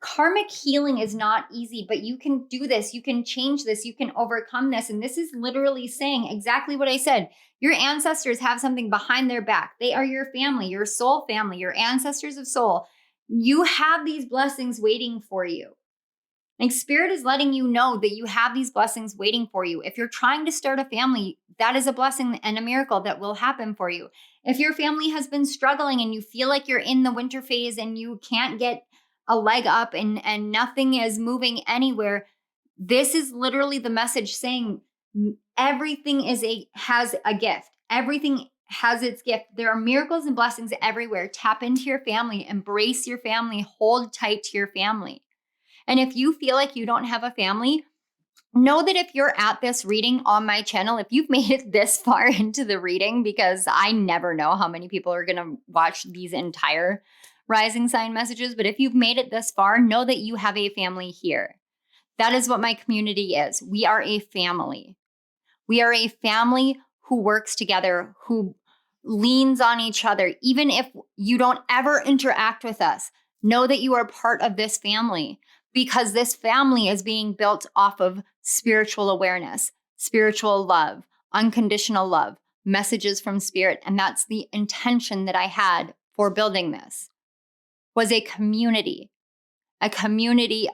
karmic healing is not easy, but you can do this. You can change this. You can overcome this. And this is literally saying exactly what I said. Your ancestors have something behind their back. They are your family, your soul family, your ancestors of soul. You have these blessings waiting for you. Like, spirit is letting you know that you have these blessings waiting for you. If you're trying to start a family, that is a blessing and a miracle that will happen for you. If your family has been struggling and you feel like you're in the winter phase and you can't get a leg up and nothing is moving anywhere, this is literally the message saying everything has a gift. Everything has its gift. There are miracles and blessings everywhere. Tap into your family, embrace your family, hold tight to your family. And if you feel like you don't have a family, know that if you're at this reading on my channel, if you've made it this far into the reading, because I never know how many people are going to watch these entire rising sign messages, but if you've made it this far, know that you have a family here. That is what my community is. We are a family. We are a family who works together, who leans on each other. Even if you don't ever interact with us, know that you are part of this family, because this family is being built off of spiritual awareness, spiritual love, unconditional love, messages from spirit. And that's the intention that I had for building this, was a community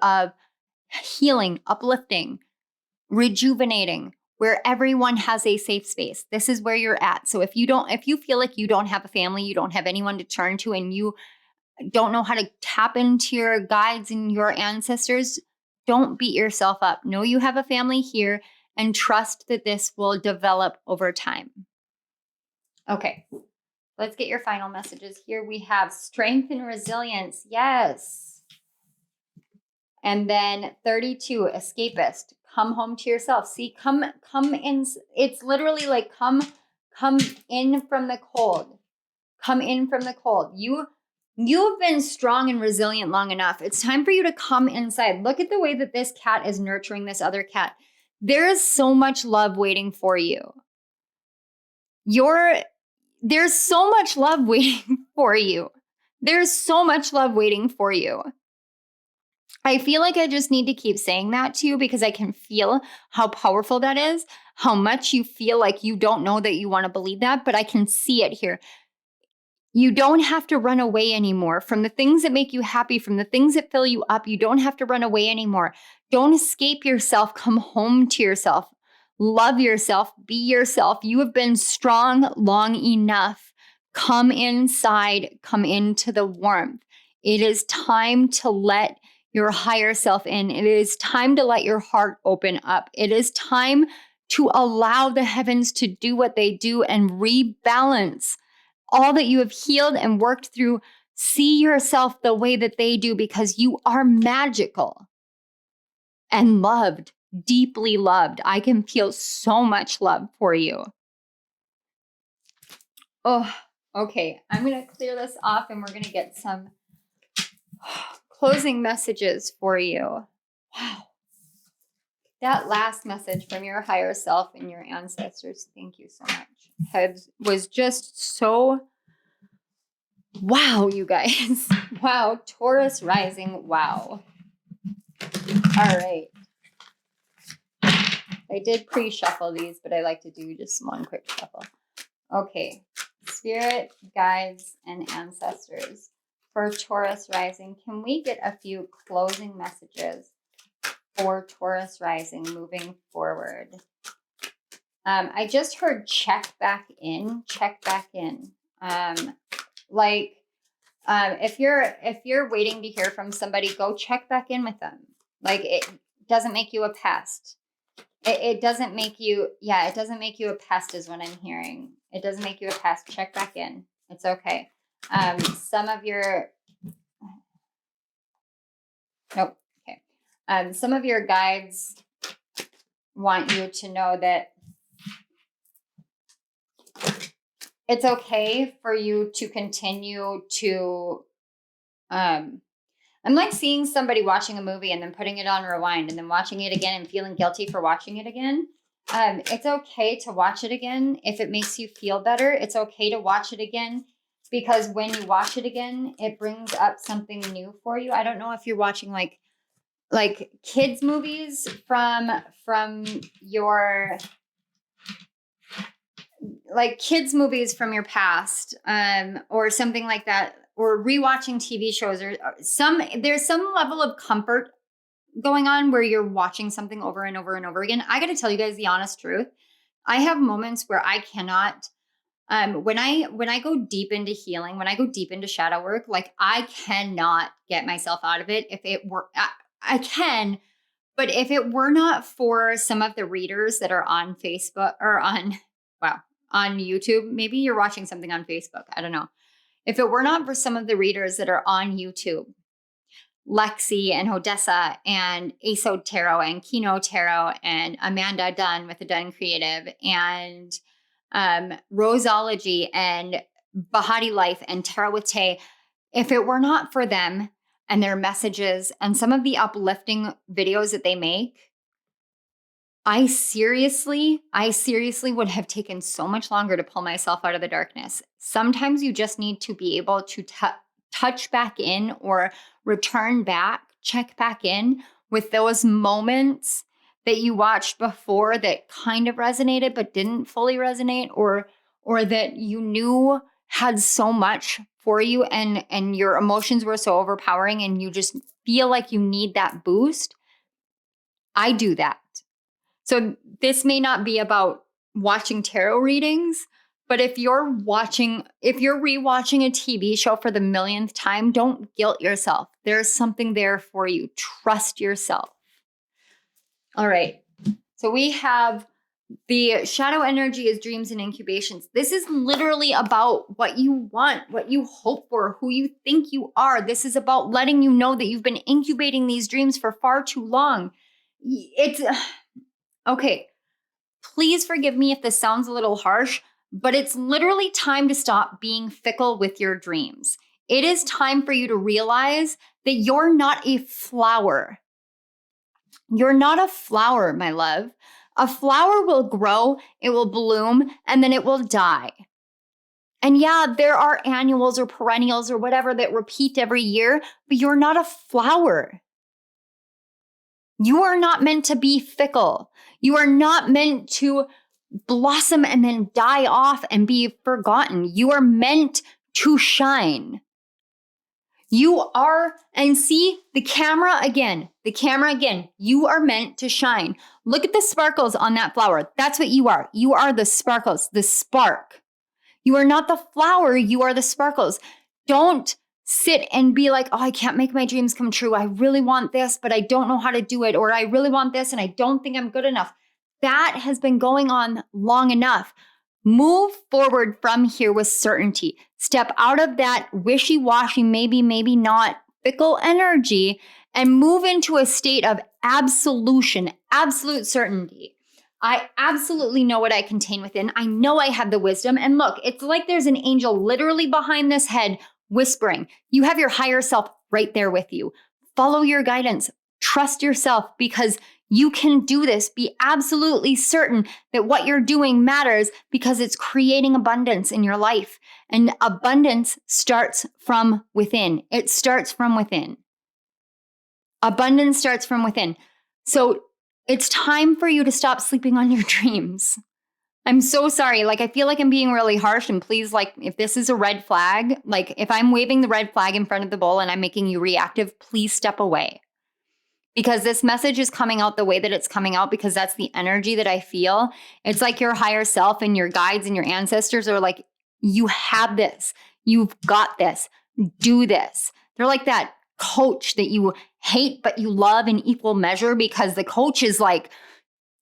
of healing, uplifting, rejuvenating, where everyone has a safe space. This is where you're at. So if you feel like you don't have a family, you don't have anyone to turn to, and you don't know how to tap into your guides and your ancestors, don't beat yourself up. Know you have a family here and trust that this will develop over time. Okay, let's get your final messages here. We have strength and resilience. Yes. And then 32, escapist. Come home to yourself. See, come in. It's literally like come in from the cold. Come in from the cold. You've been strong and resilient long enough. It's time for you to come inside. Look at the way that this cat is nurturing this other cat. There is so much love waiting for you. There's so much love waiting for you. There's so much love waiting for you. I feel like I just need to keep saying that to you, because I can feel how powerful that is, how much you feel like you don't know that you want to believe that, but I can see it here. You don't have to run away anymore from the things that make you happy, from the things that fill you up. You don't have to run away anymore. Don't escape yourself. Come home to yourself. Love yourself. Be yourself. You have been strong long enough. Come inside. Come into the warmth. It is time to let your higher self in. It is time to let your heart open up. It is time to allow the heavens to do what they do and rebalance all that you have healed and worked through. See yourself the way that they do, because you are magical and loved, deeply loved. I can feel so much love for you. Oh, okay. I'm going to clear this off and we're going to get some closing messages for you. Wow. That last message from your higher self and your ancestors, thank you so much, was just so wow, you guys. Wow. Taurus rising. Wow. All right. I did pre-shuffle these, but I like to do just one quick shuffle. Okay. Spirit, guides, and ancestors for Taurus rising. Can we get a few closing messages for Taurus rising moving forward? I just heard check back in. If you're waiting to hear from somebody, go check back in with them. Like, it doesn't make you a pest. It doesn't make you, it doesn't make you a pest is what I'm hearing. It doesn't make you a pest. Check back in. It's okay. Some of your guides want you to know that it's okay for you to continue to, I'm like seeing somebody watching a movie and then putting it on rewind and then watching it again and feeling guilty for watching it again. It's okay to watch it again if it makes you feel better. It's okay to watch it again, because when you watch it again, it brings up something new for you. I don't know if you're watching like kids movies from your kids movies from your past, or something like that, or rewatching TV shows, or there's some level of comfort going on where you're watching something over and over and over again. I got to tell you guys the honest truth. I have moments where I cannot, when I go deep into healing, when I go deep into shadow work, like I cannot get myself out of it. If it were, I can, but if it were not for some of the readers that are on Facebook or on YouTube, maybe you're watching something on Facebook. I don't know. If it were not for some of the readers that are on YouTube, Lexi and Odessa and Aso Tarot and Kino Tarot and Amanda Dunn with the Dunn Creative and Roseology and Bahati Life and Tarot with Tay, if it were not for them and their messages and some of the uplifting videos that they make, I seriously would have taken so much longer to pull myself out of the darkness. Sometimes you just need to be able to touch back in or return back, check back in with those moments that you watched before that kind of resonated but didn't fully resonate, or that you knew had so much for you and your emotions were so overpowering and you just feel like you need that boost. I do that. So this may not be about watching tarot readings, but if you're rewatching a TV show for the millionth time, don't guilt yourself. There's something there for you. Trust yourself. All right. So we have the shadow energy is dreams and incubations. This is literally about what you want, what you hope for, who you think you are. This is about letting you know that you've been incubating these dreams for far too long. It's okay. Please forgive me if this sounds a little harsh, but it's literally time to stop being fickle with your dreams. It is time for you to realize that you're not a flower. You're not a flower, my love. A flower will grow, it will bloom, and then it will die. And yeah, there are annuals or perennials or whatever that repeat every year, but you're not a flower. You are not meant to be fickle. You are not meant to blossom and then die off and be forgotten. You are meant to shine. You are, and see the camera again, you are meant to shine. Look at the sparkles on that flower. That's what you are. You are the sparkles, the spark. You are not the flower, you are the sparkles. Don't sit and be like, oh, I can't make my dreams come true. I really want this, but I don't know how to do it. Or I really want this and I don't think I'm good enough. That has been going on long enough. Move forward from here with certainty. Step out of that wishy-washy, maybe not fickle energy and move into a state of absolution, absolute certainty. I absolutely know what I contain within. I know I have the wisdom. And look, it's like there's an angel literally behind this head whispering. You have your higher self right there with you. Follow your guidance. Trust yourself because you can do this. Be absolutely certain that what you're doing matters because it's creating abundance in your life. And abundance starts from within. It starts from within. Abundance starts from within. So it's time for you to stop sleeping on your dreams. I'm so sorry. I feel like I'm being really harsh, and please, if this is a red flag, if I'm waving the red flag in front of the bowl and I'm making you reactive, please step away. Because this message is coming out the way that it's coming out because that's the energy that I feel. It's like your higher self and your guides and your ancestors are like, you have this. You've got this. Do this. They're like that coach that you hate but you love in equal measure because the coach is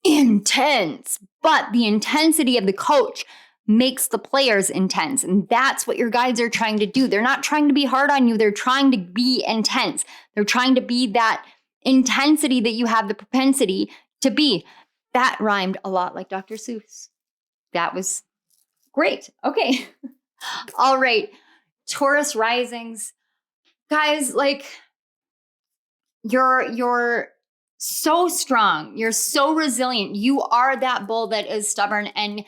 intense. But the intensity of the coach makes the players intense. And that's what your guides are trying to do. They're not trying to be hard on you. They're trying to be intense. They're trying to be that intensity that you have the propensity to be. That rhymed a lot like Dr. Seuss. That was great. Okay. All right. Taurus risings. Guys, you're so strong. You're so resilient. You are that bull that is stubborn and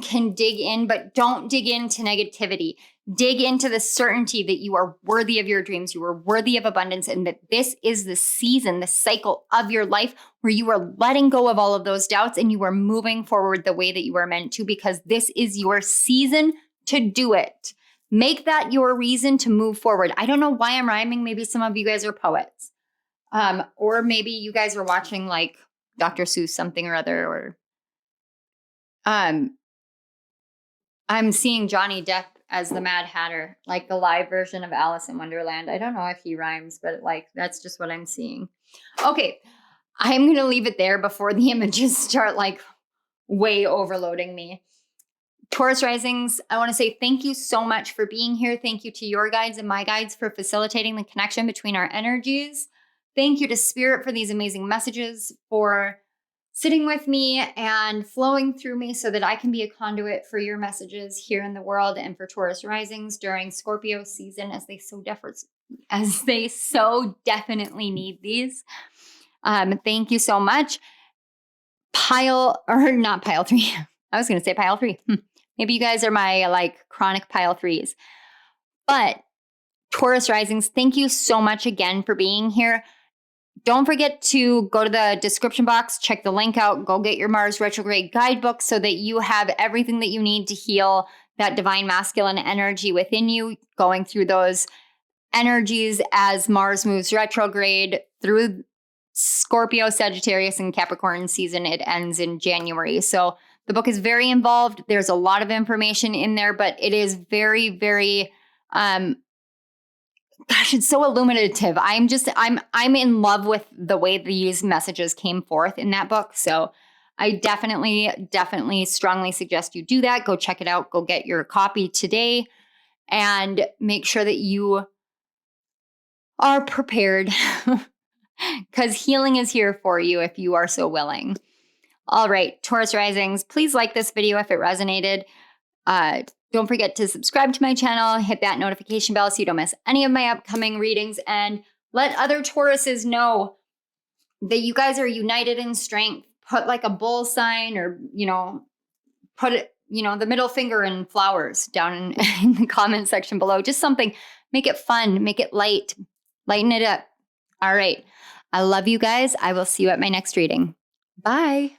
can dig in, but don't dig into negativity. Dig into the certainty that you are worthy of your dreams. You are worthy of abundance, and that this is the season, the cycle of your life where you are letting go of all of those doubts and you are moving forward the way that you are meant to, because this is your season to do it. Make that your reason to move forward. I don't know why I'm rhyming. Maybe some of you guys are poets. Or maybe you guys are watching Dr. Seuss something or other, or I'm seeing Johnny Depp as the Mad Hatter, the live version of Alice in Wonderland. I don't know if he rhymes, but that's just what I'm seeing. Okay, I'm going to leave it there before the images start way overloading me. Taurus risings, I want to say thank you so much for being here. Thank you to your guides and my guides for facilitating the connection between our energies. Thank you to Spirit for these amazing messages, for sitting with me and flowing through me so that I can be a conduit for your messages here in the world and for Taurus risings during Scorpio season as they so definitely need these. Thank you so much. Not pile three. I was going to say pile three. Maybe you guys are my like chronic pile threes. But Taurus risings, thank you so much again for being here. Don't forget to go to the description box, check the link out, go get your Mars retrograde guidebook so that you have everything that you need to heal that divine masculine energy within you, going through those energies as Mars moves retrograde through Scorpio, Sagittarius, and Capricorn season. It ends in January. So the book is very involved. There's a lot of information in there, but it is very, very, it's so illuminative. I'm in love with the way these messages came forth in that book. So I definitely strongly suggest you do that. Go check it out. Go get your copy today and make sure that you are prepared because healing is here for you if you are so willing. All right, Taurus risings, please like this video if it resonated. Don't forget to subscribe to my channel, hit that notification bell so you don't miss any of my upcoming readings, and let other Tauruses know that you guys are united in strength. Put like a bull sign or, put it, the middle finger in flowers down in the comment section below. Just something, make it fun, make it light, lighten it up. All right. I love you guys. I will see you at my next reading. Bye.